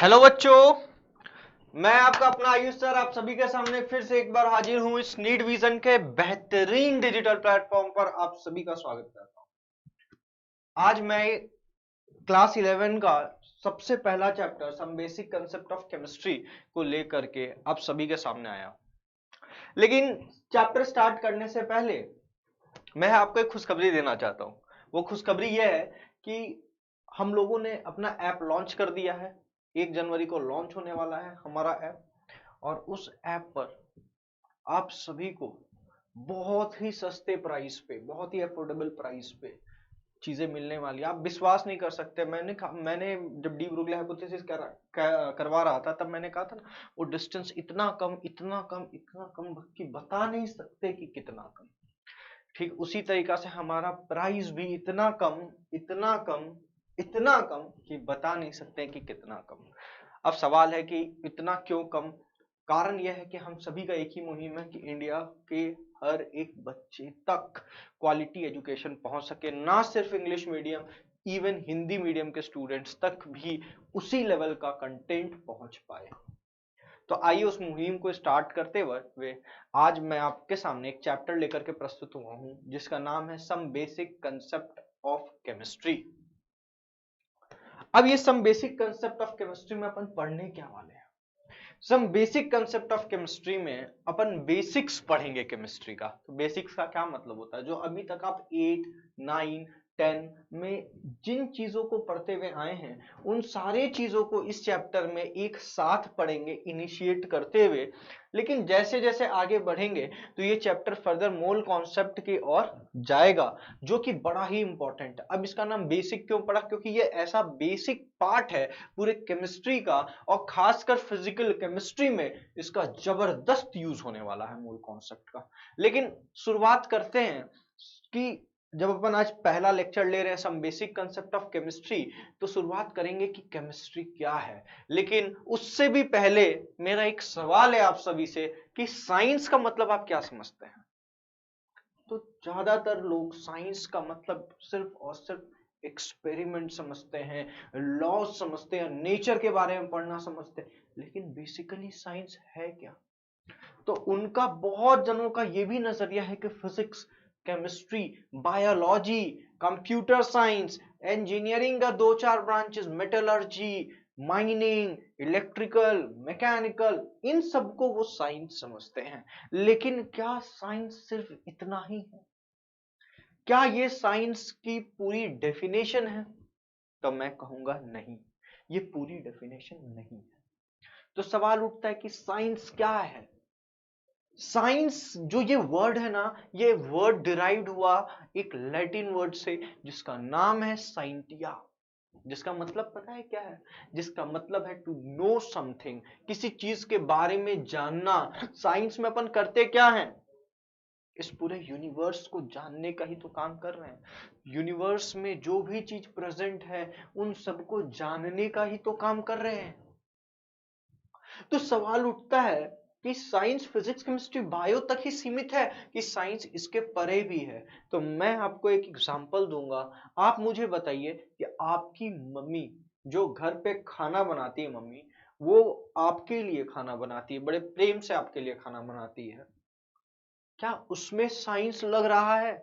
Hello बच्चों, मैं आपका अपना आयुष सर आप सभी के सामने फिर से एक बार हाजिर हूं इस नीट विजन के बेहतरीन डिजिटल प्लेटफॉर्म पर आप सभी का स्वागत करता हूं। आज मैं क्लास 11 का सबसे पहला chapter some basic concept of chemistry को लेकर के आप सभी के सामने आया। लेकिन चैप्टर स्टार्ट करने से पहले मैं आपको एक खुशखबरी देना चाहता हूं। वो खुशखबरी यह है कि हम लोगों ने अपना ऐप लॉन्च कर दिया है। 1 जनवरी को लॉन्च होने वाला है हमारा ऐप, और उस ऐप पर आप सभी को बहुत ही सस्ते प्राइस पे, बहुत ही अफोर्डेबल प्राइस पे चीजें मिलने वाली है। आप विश्वास नहीं कर सकते। मैंने जब डीप ब्रूगले हाइपोथेसिस करवा रहा था, तब मैंने कहा था ना, वो डिस्टेंस इतना कम, इतना कम, इतना कम कि बता नहीं सकते कि कितना कम। ठीक उसी तरीका से हमारा प्राइस भी इतना कम, इतना कम, इतना कम कि बता नहीं सकते कि कितना कम। अब सवाल है कि इतना क्यों कम। कारण यह है कि हम सभी का एक ही मुहिम है कि इंडिया के हर एक बच्चे तक क्वालिटी एजुकेशन पहुंच सके, ना सिर्फ English medium, even Hindi medium के स्टूडेंट्स तक भी उसी लेवल का कंटेंट पहुंच पाए। तो आइए उस मुहिम को स्टार्ट करते हुए आज मैं आपके सामने एक चैप्टर लेकर के प्रस्तुत हुआ हूं जिसका नाम है some basic concept of chemistry. अब ये some basic concept of chemistry में अपन पढ़ने क्या वाले हैं? Some basic concept of chemistry में अपन बेसिक्स पढ़ेंगे केमिस्ट्री का। तो बेसिक्स का क्या मतलब होता है? जो अभी तक आप 8, 9, 10 में जिन चीजों को पढ़ते हुए आए हैं, उन सारे चीजों को इस चैप्टर में एक साथ पढ़ेंगे, इनिशिएट करते हुए। लेकिन जैसे जैसे आगे बढ़ेंगे तो ये चैप्टर फर्दर मोल कॉन्सेप्ट की ओर जाएगा, जो कि बड़ा ही इंपॉर्टेंट है। अब इसका नाम बेसिक क्यों पड़ा? क्योंकि ये ऐसा बेसिक पार्ट है पूरे केमिस्ट्री का, और खासकर फिजिकल केमिस्ट्री में इसका जबरदस्त यूज होने वाला है मूल कॉन्सेप्ट का। लेकिन शुरुआत करते हैं कि जब अपन आज पहला लेक्चर ले रहे हैं some basic concept of chemistry, तो शुरुआत करेंगे कि केमिस्ट्री क्या है। लेकिन उससे भी पहले मेरा एक सवाल है आप सभी से कि साइंस का मतलब आप क्या समझते हैं? तो ज्यादातर लोग साइंस का मतलब सिर्फ और सिर्फ एक्सपेरिमेंट समझते हैं, लॉ समझते हैं, नेचर के बारे में पढ़ना समझते हैं। लेकिन बेसिकली साइंस है क्या? तो उनका, बहुत जनों का यह भी नजरिया है कि physics, chemistry, biology, computer science, engineering का 2-4 branches, metallurgy, mining, electrical, mechanical, इन सबको वो साइंस समझते हैं। लेकिन क्या साइंस सिर्फ इतना ही है? क्या ये साइंस की पूरी डेफिनेशन है? तो मैं कहूंगा नहीं, ये पूरी डेफिनेशन नहीं है। तो सवाल उठता है कि साइंस क्या है? साइंस जो ये वर्ड है ना, ये वर्ड डिराइव्ड हुआ एक लैटिन वर्ड से जिसका नाम है साइंटिया। जिसका मतलब पता है क्या है? जिसका मतलब है टू नो समथिंग, किसी चीज के बारे में जानना। साइंस में अपन करते क्या है? इस पूरे यूनिवर्स को जानने का ही तो काम कर रहे हैं। यूनिवर्स में जो भी चीज प्रेजेंट है, उन सबको जानने का ही तो काम कर रहे हैं। तो सवाल उठता है कि साइंस फिजिक्स केमिस्ट्री बायो तक ही सीमित है कि साइंस इसके परे भी है? तो मैं आपको एक एग्जांपल दूंगा। आप मुझे बताइए कि आपकी मम्मी जो घर पे खाना बनाती है, मम्मी वो आपके लिए खाना बनाती है, बड़े प्रेम से आपके लिए खाना बनाती है, क्या उसमें साइंस लग रहा है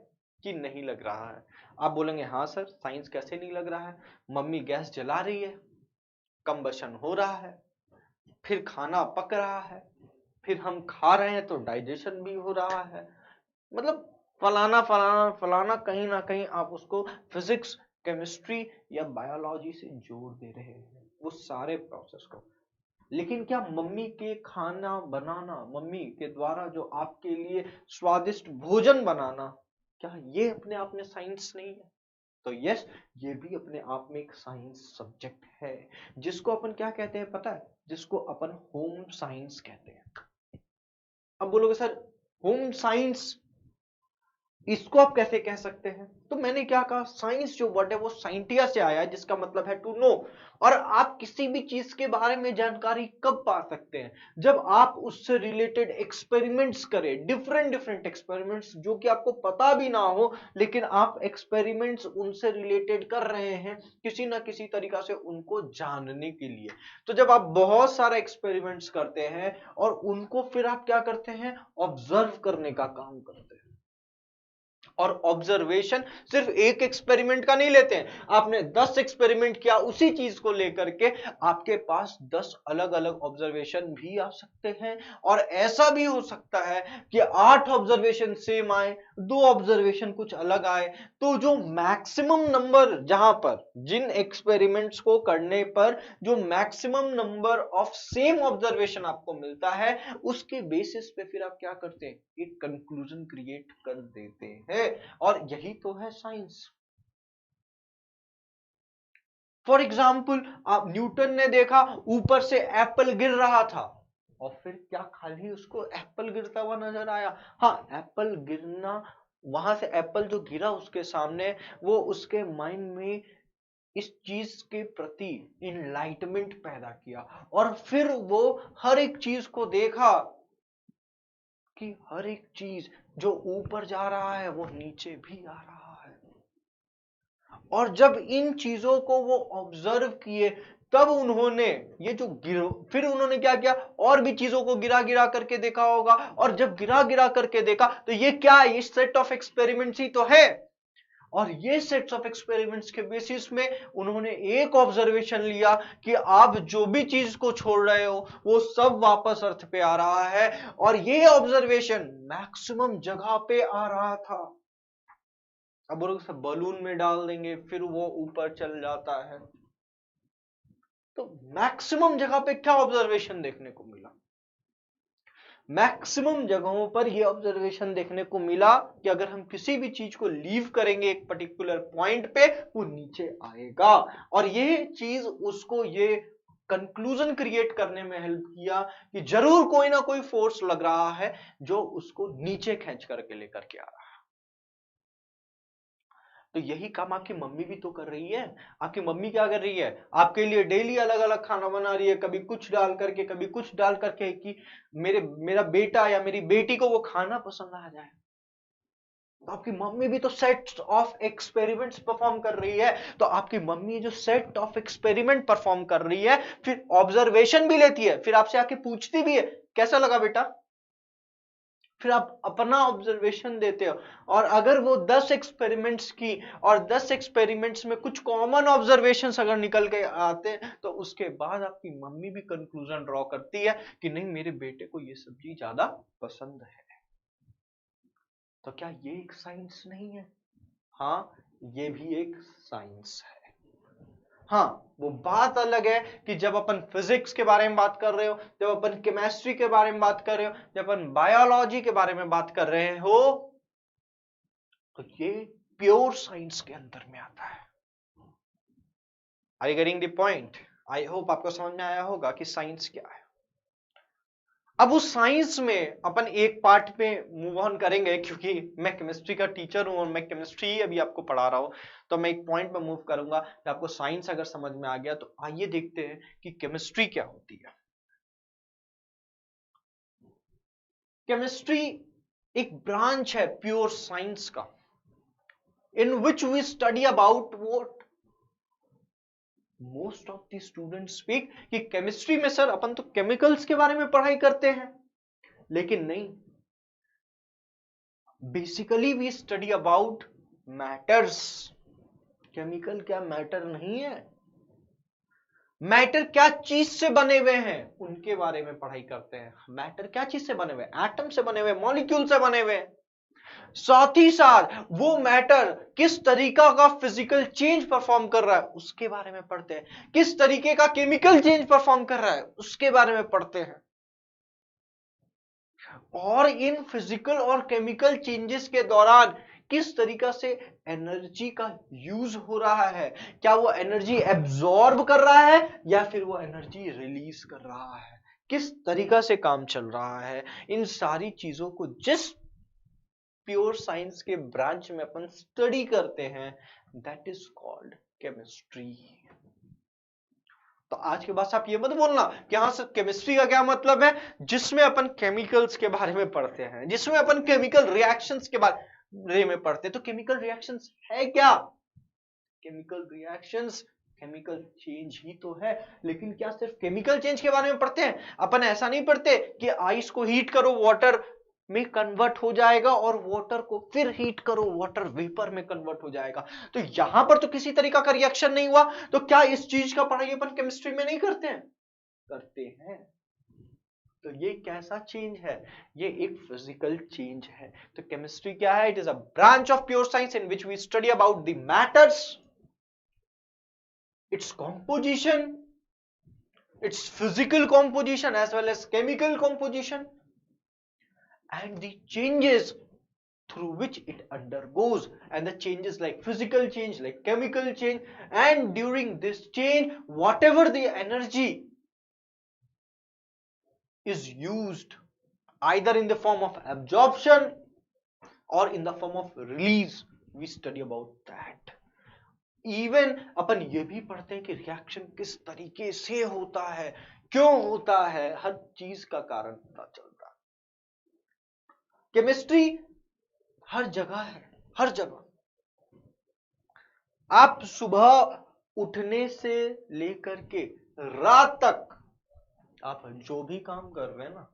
कि नहीं लग रहा है? आप बोलेंगे हाँ सर, साइंस कैसे नहीं लग रहा है? मम्मी गैस जला रही है, कंबशन हो रहा है, फिर खाना पक रहा है, फिर हम खा रहे हैं तो डाइजेशन भी हो रहा है। मतलब फलाना फलाना फलाना, कहीं ना कहीं आप उसको फिजिक्स, केमिस्ट्री या बायोलॉजी से जोड़ दे रहे हैं वो सारे प्रोसेस को। लेकिन क्या मम्मी के खाना बनाना, मम्मी के द्वारा जो आपके लिए स्वादिष्ट भोजन बनाना, क्या ये अपने आप में साइंस नहीं है? तो यस, ये भी अपने आप में एक साइंस सब्जेक्ट है, जिसको अपन क्या कहते हैं पता है? जिसको अपन होम साइंस कहते हैं। अब बोलोगे सर, होम साइंस इसको आप कैसे कह सकते हैं? तो मैंने क्या कहा, साइंस जो वर्ड है वो साइंटिया से आया है, जिसका मतलब है टू नो। और आप किसी भी चीज के बारे में जानकारी कब पा सकते हैं? जब आप उससे रिलेटेड एक्सपेरिमेंट्स करें, डिफरेंट डिफरेंट एक्सपेरिमेंट्स, जो कि आपको पता भी ना हो, लेकिन आप एक्सपेरिमेंट्स उनसे रिलेटेड कर रहे हैं किसी ना किसी तरीका से उनको जानने के लिए। तो जब आप बहुत सारे एक्सपेरिमेंट्स करते हैं और उनको फिर आप क्या करते हैं, ऑब्जर्व करने का काम करते हैं। और ऑब्जर्वेशन सिर्फ एक एक्सपेरिमेंट का नहीं लेते हैं, आपने 10 एक्सपेरिमेंट किया उसी चीज को लेकर के, आपके पास 10 अलग अलग ऑब्जर्वेशन भी आ सकते हैं। और ऐसा भी हो सकता है कि 8 ऑब्जर्वेशन सेम आए, 2 ऑब्जर्वेशन कुछ अलग आए। तो जो मैक्सिमम नंबर, जहां पर जिन एक्सपेरिमेंट्स को करने पर जो maximum number of same observation आपको मिलता है, उसके बेसिस पे फिर आप क्या करते हैं, एक कंक्लूजन क्रिएट कर देते हैं। और यही तो है साइंस। फॉर एग्जाम्पल, आप न्यूटन ने देखा ऊपर से एप्पल गिर रहा था, और फिर क्या खाली उसको एप्पल गिरता हुआ नजर आया? हाँ, एप्पल गिरना, वहां से एप्पल जो गिरा उसके सामने, वो उसके माइंड में इस चीज के प्रति इनलाइटमेंट पैदा किया। और फिर वो हर एक चीज को देखा कि हर एक चीज जो ऊपर जा रहा है वो नीचे भी आ रहा है। और जब इन चीजों को वो ऑब्जर्व किए, तब उन्होंने ये जो फिर उन्होंने क्या किया, और भी चीजों को गिरा गिरा करके देखा होगा। और जब गिरा गिरा करके देखा तो ये क्या है, ये सेट ऑफ एक्सपेरिमेंट्स ही तो है। और ये सेट्स ऑफ एक्सपेरिमेंट्स के बेसिस में उन्होंने एक ऑब्जर्वेशन लिया कि आप जो भी चीज को छोड़ रहे हो वो सब वापस अर्थ पे आ रहा है। और ये ऑब्जर्वेशन मैक्सिमम जगह पे आ रहा था। अब उसे बलून में डाल देंगे फिर वो ऊपर चल जाता है। तो मैक्सिमम जगह पे क्या ऑब्जर्वेशन देखने को मिला? मैक्सिमम जगहों पर यह ऑब्जर्वेशन देखने को मिला कि अगर हम किसी भी चीज को लीव करेंगे एक पर्टिकुलर पॉइंट पे, वो नीचे आएगा। और ये चीज उसको ये कंक्लूजन क्रिएट करने में हेल्प किया कि जरूर कोई ना कोई फोर्स लग रहा है जो उसको नीचे खींच करके लेकर के आ रहा है। तो यही काम आपकी मम्मी भी तो कर रही है। आपकी मम्मी क्या कर रही है, आपके लिए डेली अलग अलग खाना बना रही है, कभी कुछ डाल करके कभी कुछ डाल करके, कि मेरा बेटा या मेरी बेटी को वो खाना पसंद आ जाए। तो आपकी मम्मी भी तो सेट ऑफ एक्सपेरिमेंट्स परफॉर्म कर रही है। तो आपकी मम्मी जो सेट ऑफ एक्सपेरिमेंट परफॉर्म कर रही है, फिर ऑब्जर्वेशन भी लेती है, फिर आपसे आके पूछती भी है कैसा लगा बेटा, फिर आप अपना ऑब्जर्वेशन देते हो। और अगर वो 10 एक्सपेरिमेंट्स की और 10 एक्सपेरिमेंट्स में कुछ कॉमन ऑब्जर्वेशंस अगर निकल के आते हैं, तो उसके बाद आपकी मम्मी भी कंक्लूजन ड्रॉ करती है कि नहीं, मेरे बेटे को ये सब्जी ज्यादा पसंद है। तो क्या ये एक साइंस नहीं है? हाँ, ये भी एक साइंस है। हाँ, वो बात अलग है कि जब अपन फिजिक्स के बारे में बात कर रहे हो, जब अपन केमिस्ट्री के बारे में बात कर रहे हो, जब अपन बायोलॉजी के बारे में बात कर रहे हो, तो ये प्योर साइंस के अंदर में आता है। Are you getting the point? I hope आपको समझ में आया होगा कि साइंस क्या है। अब उस साइंस में अपन एक पार्ट पे मूव ऑन करेंगे, क्योंकि मैं केमिस्ट्री का टीचर हूं और मैं केमिस्ट्री ही अभी आपको पढ़ा रहा हूं। तो मैं एक पॉइंट पे मूव करूंगा कि आपको साइंस अगर समझ में आ गया, तो आइए देखते हैं कि केमिस्ट्री क्या होती है। केमिस्ट्री एक ब्रांच है प्योर साइंस का, in which we study about what most of the students speak कि केमिस्ट्री में सर अपन तो केमिकल्स के बारे में पढ़ाई करते हैं। लेकिन नहीं, basically we study about matters. Chemical क्या मैटर नहीं है? मैटर क्या चीज से बने हुए हैं उनके बारे में पढ़ाई करते हैं। मैटर क्या चीज से बने हुए? एटम से बने हुए, मॉलिक्यूल से बने हुए। साथ ही साथ वो मैटर किस तरीका का फिजिकल चेंज परफॉर्म कर रहा है उसके बारे में पढ़ते हैं। किस तरीके का केमिकल चेंज परफॉर्म कर रहा है उसके बारे में पढ़ते हैं। और इन फिजिकल और केमिकल चेंजेस के दौरान किस तरीका से एनर्जी का यूज हो रहा है, क्या वो एनर्जी एब्जॉर्ब कर रहा है या फिर वो एनर्जी रिलीज कर रहा है, किस तरीका से काम चल रहा है, इन सारी चीजों को जिस प्योर साइंस के ब्रांच में अपन स्टडी करते हैं, दैट इज कॉल्ड केमिस्ट्री। तो आज के बाद आप ये मत बोलना कि हाँ सर केमिस्ट्री का क्या मतलब है, जिसमें अपन केमिकल्स के बारे में पढ़ते हैं, जिसमें अपन केमिकल रिएक्शंस के बारे में पढ़ते हैं। तो केमिकल रिएक्शंस है क्या? केमिकल रिएक्शंस केमिकल चेंज ही तो है, लेकिन क्या सिर्फ केमिकल चेंज के बारे में पढ़ते हैं? अपन ऐसा नहीं पढ़ते कि आइस को हीट करो वाटर में कन्वर्ट हो जाएगा और वाटर को फिर हीट करो वाटर वेपर में कन्वर्ट हो जाएगा। तो यहां पर तो किसी तरीका का रिएक्शन नहीं हुआ, तो क्या इस चीज का पढ़ाई अपन केमिस्ट्री में नहीं करते हैं? करते हैं। तो ये कैसा चेंज है? ये एक फिजिकल चेंज है। तो केमिस्ट्री क्या है? It is a branch of pure science in which we study about the matters, its composition, its physical composition as well as chemical composition, and the changes through which it undergoes, and the changes like physical change, like chemical change, and during this change whatever the energy is used either in the form of absorption or in the form of release, we study about that. Even अपन ये भी पढ़ते हैं कि reaction किस तरीके से होता है, क्यों होता है, हर चीज का कारण पता चलता है। केमिस्ट्री हर जगह है, हर जगह। आप सुबह उठने से लेकर के रात तक आप जो भी काम कर रहे हैं ना,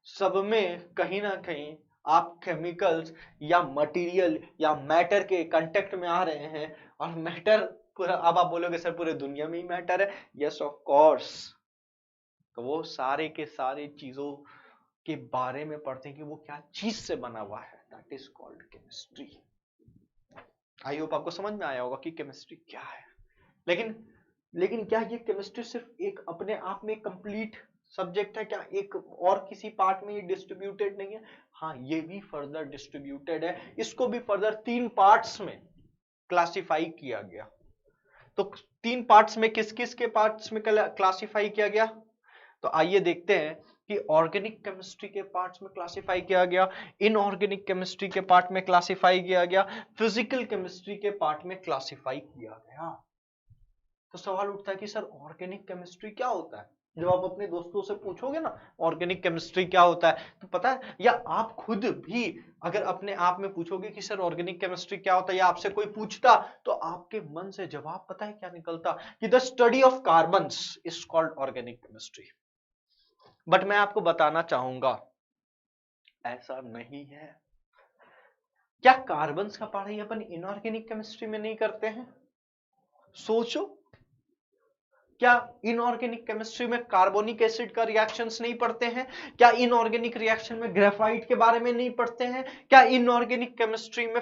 सब में कहीं ना कहीं आप केमिकल्स या मटेरियल या मैटर के कांटेक्ट में आ रहे हैं। और मैटर पूरा, अब आप बोलोगे सर पूरे दुनिया में ही मैटर है, यस ऑफ कोर्स। तो वो सारे के सारे चीजों के बारे में पढ़ते हैं कि वो क्या चीज से बना हुआ है, that is called chemistry. I hope आपको समझ में आया होगा कि केमिस्ट्री क्या है। लेकिन क्या ये केमिस्ट्री सिर्फ एक अपने आप में कंप्लीट सब्जेक्ट है क्या? एक और किसी पार्ट में ये डिस्ट्रीब्यूटेड नहीं है? हाँ, ये भी फर्दर डिस्ट्रीब्यूटेड है। इसको भी फर्दर 3 पार्ट्स में क्लासिफाई किया गया। तो 3 पार्ट्स में किस किस के पार्ट्स में क्लासिफाई किया गया? तो आइए देखते हैं कि ऑर्गेनिक केमिस्ट्री के पार्ट्स में क्लासिफाई किया गया, इनऑर्गेनिक केमिस्ट्री के पार्ट में क्लासिफाई किया गया, फिजिकल केमिस्ट्री के पार्ट में क्लासिफाई किया गया। तो सवाल उठता है कि सर ऑर्गेनिक केमिस्ट्री क्या होता है? जब आप अपने दोस्तों से पूछोगे ना ऑर्गेनिक केमिस्ट्री क्या होता है, तो पता है, या आप खुद भी अगर अपने आप में पूछोगे कि सर ऑर्गेनिक केमिस्ट्री क्या होता है, या आपसे कोई पूछता, तो आपके मन से जवाब पता है क्या निकलता? कि the study of carbons is called organic chemistry. But मैं आपको बताना चाहूंगा ऐसा नहीं है। क्या कार्बन्स का पढ़ाई अपन इनऑर्गेनिक केमिस्ट्री में नहीं करते हैं? सोचो, क्या इनऑर्गेनिक केमिस्ट्री में कार्बोनिक एसिड का रिएक्शंस नहीं पढ़ते हैं? क्या इनऑर्गेनिक रिएक्शन में ग्रेफाइट के बारे में नहीं पढ़ते हैं? क्या इनऑर्गेनिक केमिस्ट्री में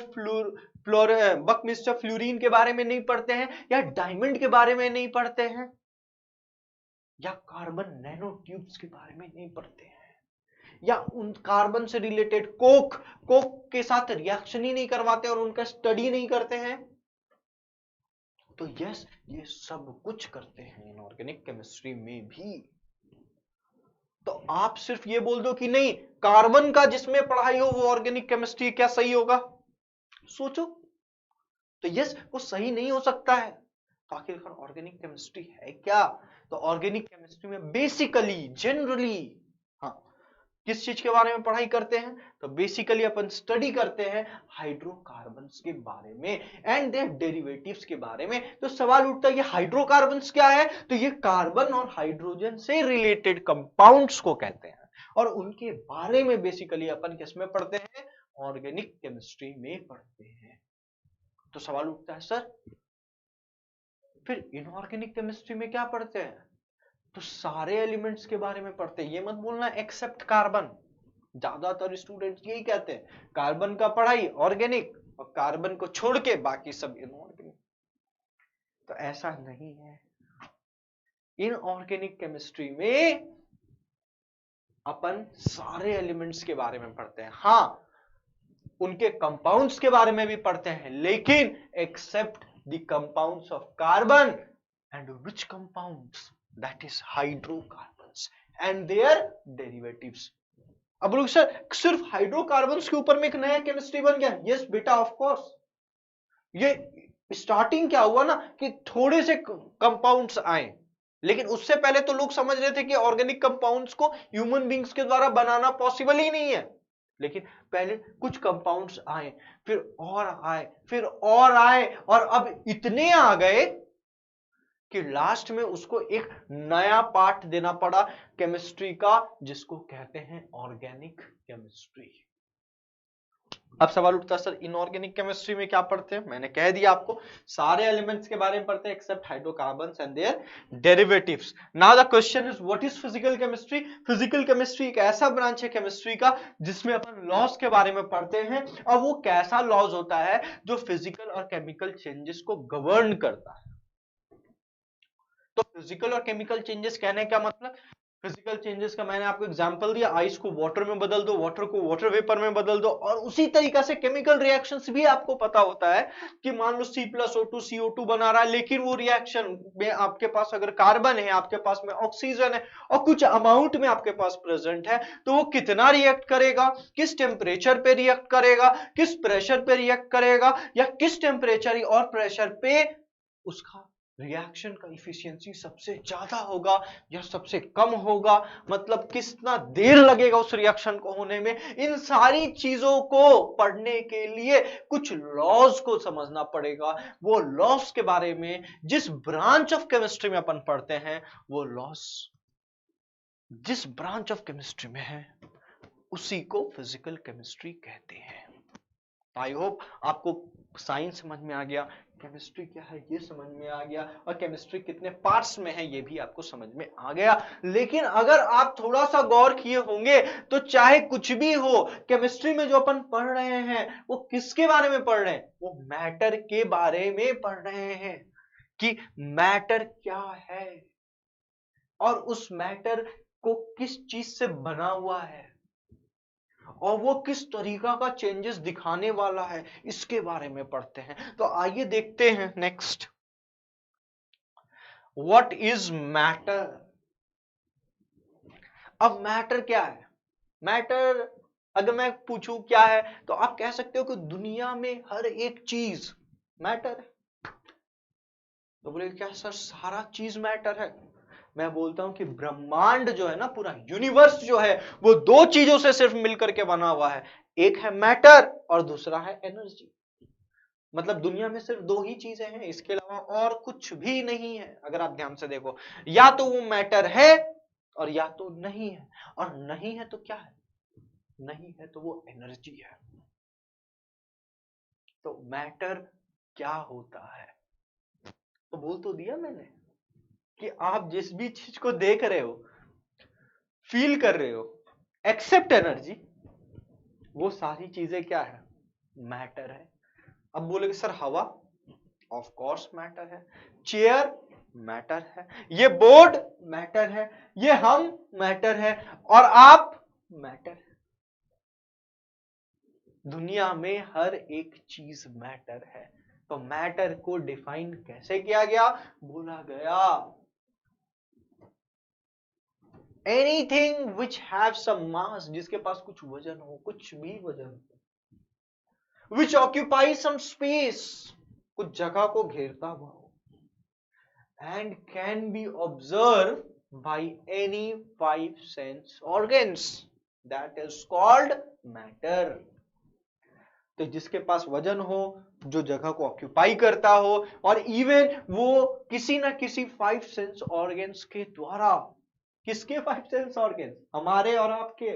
बकमिस्टर फ्लोरीन के बारे में नहीं पढ़ते हैं? या डायमंड के बारे में नहीं पढ़ते हैं? या कार्बन नैनो ट्यूब्स के बारे में नहीं पढ़ते हैं? या उन कार्बन से रिलेटेड कोक के साथ रिएक्शन ही नहीं करवाते और उनका स्टडी नहीं करते हैं? तो यस, ये सब कुछ करते हैं इनऑर्गेनिक केमिस्ट्री में भी। तो आप सिर्फ ये बोल दो कि नहीं कार्बन का जिसमें पढ़ाई हो वो ऑर्गेनिक केमिस्ट्री, क्या सही होगा? सोचो, तो यस वो सही नहीं हो सकता है। तो आखिरकार ऑर्गेनिक केमिस्ट्री है क्या? तो ऑर्गेनिक केमिस्ट्री में बेसिकली जनरली किस चीज के बारे में पढ़ाई करते हैं? तो बेसिकली अपन स्टडी करते हैं हाइड्रोकार्बन्स के बारे में एंड देयर डेरिवेटिव्स के बारे में। तो सवाल उठता है ये हाइड्रोकार्बन्स क्या है? तो ये कार्बन और हाइड्रोजन से रिलेटेड कंपाउंड्स को कहते हैं, और उनके बारे में बेसिकली अपन किसमें पढ़ते हैं? ऑर्गेनिक केमिस्ट्री में पढ़ते हैं। तो सवाल उठता है सर फिर इनऑर्गेनिक केमिस्ट्री में क्या पढ़ते हैं? तो सारे एलिमेंट्स के बारे में पढ़ते हैं। ये मत बोलना एक्सेप्ट कार्बन। ज्यादातर स्टूडेंट्स यही कहते हैं कार्बन का पढ़ाई ऑर्गेनिक और कार्बन को छोड़ के बाकी सब इनऑर्गेनिक। तो ऐसा नहीं है। इनऑर्गेनिक केमिस्ट्री में अपन सारे एलिमेंट्स के बारे में पढ़ते हैं। हाँ, उनके कंपाउंड्स के बारे में भी पढ़ते हैं, लेकिन except the compounds of carbon and which compounds? That is hydrocarbons and their derivatives. अब बोलोगे सर सिर्फ हाइड्रोकार्बन्स के ऊपर में एक नया केमिस्ट्री बन गया। यस बेटा, ऑफ कोर्स। ये स्टार्टिंग क्या हुआ ना कि थोड़े से कंपाउंड्स आए, लेकिन उससे पहले तो लोग समझ रहे थे कि ऑर्गेनिक कंपाउंड्स को ह्यूमन बींग्स के द्वारा बनाना पॉसिबल ही नहीं है। लेकिन पहले कुछ कंपाउंड्स आए, फिर और आए, फिर और आए, और अब इतने आ गए कि लास्ट में उसको एक नया पार्ट देना पड़ा केमिस्ट्री का, जिसको कहते हैं ऑर्गेनिक केमिस्ट्री। अब सवाल उठता है सर इनऑर्गेनिक केमिस्ट्री में क्या पढ़ते हैं? मैंने कह दिया आपको, सारे एलिमेंट्स के बारे में पढ़ते हैं except hydrocarbons and their derivatives. Now the question is what is physical chemistry? Physical chemistry एक ऐसा ब्रांच है केमिस्ट्री का जिसमें अपन लॉज के बारे में पढ़ते हैं, और वो कैसा लॉज होता है जो फिजिकल और केमिकल चेंजेस को गवर्न करता है। तो फिजिकल और केमिकल चेंजेस कहने का मतलब, फिजिकल चेंजेस का मैंने आपको एग्जांपल दिया, आइस को वाटर में बदल दो, वाटर को वाटर वेपर में बदल दो, और उसी तरीका से केमिकल रिएक्शंस भी आपको पता होता है कि मान लो C+O2 CO2 बना रहा है, लेकिन वो रिएक्शन में आपके पास अगर कार्बन है, आपके पास में ऑक्सीजन है और कुछ अमाउंट में आपके पास प्रेजेंट है, तो वो कितना रिएक्ट करेगा, किस टेम्परेचर पे रिएक्ट करेगा, किस प्रेशर पे रिएक्ट करेगा, या किस टेम्परेचर और प्रेशर पे उसका रिएक्शन का इफिशियंसी सबसे ज्यादा होगा या सबसे कम होगा, मतलब कितना देर लगेगा उस रिएक्शन को होने में। इन सारी चीजों को पढ़ने के लिए कुछ लॉज को समझना पड़ेगा। वो लॉज के बारे में जिस ब्रांच ऑफ केमिस्ट्री में अपन पढ़ते हैं, वो लॉज जिस ब्रांच ऑफ केमिस्ट्री में है उसी को फिजिकल केमिस्ट्री कहते हैं। आई होप आपको साइंस समझ में आ गया, केमिस्ट्री क्या है ये समझ में आ गया, और केमिस्ट्री कितने पार्ट्स में है ये भी आपको समझ में आ गया। लेकिन अगर आप थोड़ा सा गौर किए होंगे तो चाहे कुछ भी हो, केमिस्ट्री में जो अपन पढ़ रहे हैं वो किसके बारे में पढ़ रहे हैं? वो मैटर के बारे में पढ़ रहे हैं कि मैटर क्या है और उस मैटर को किस चीज से बना हुआ है और वो किस तरीका का चेंजेस दिखाने वाला है, इसके बारे में पढ़ते हैं। तो आइए देखते हैं नेक्स्ट, व्हाट इज मैटर। अब मैटर क्या है? मैटर अगर मैं पूछूं क्या है तो आप कह सकते हो कि दुनिया में हर एक चीज मैटर है। तो बोले क्या सर सारा चीज मैटर है? मैं बोलता हूं कि ब्रह्मांड जो है ना, पूरा यूनिवर्स जो है, वो दो चीजों से सिर्फ मिलकर के बना हुआ है, एक है मैटर और दूसरा है एनर्जी। मतलब दुनिया में सिर्फ दो ही चीजें हैं, इसके अलावा और कुछ भी नहीं है। अगर आप ध्यान से देखो, या तो वो मैटर है और या तो नहीं है, और नहीं है तो क्या है? नहीं है तो वो एनर्जी है। तो मैटर क्या होता है? तो बोल तो दिया मैंने कि आप जिस भी चीज को देख रहे हो, फील कर रहे हो, एक्सेप्ट एनर्जी, वो सारी चीजें क्या है? मैटर है। अब बोलेगे सर हवा, ऑफ कोर्स मैटर है, चेयर मैटर है, ये बोर्ड मैटर है, ये हम मैटर है, और आप मैटर है। दुनिया में हर एक चीज मैटर है। तो मैटर को डिफाइन कैसे किया गया? बोला गया एनीथिंग विच हैव सम मास, जिसके पास कुछ वजन हो, कुछ भी वजन हो, विच ऑक्यूपाई सम स्पेस, कुछ जगह को घेरता हुआ हो, and can be observe by any 5 sense organs, that is called matter. तो जिसके पास वजन हो, जो जगह को ऑक्यूपाई करता हो, और इवन वो किसी ना किसी 5 सेंस ऑर्गन्स के द्वारा, किसके 5 सेंस ऑर्गन्स? हमारे और आपके,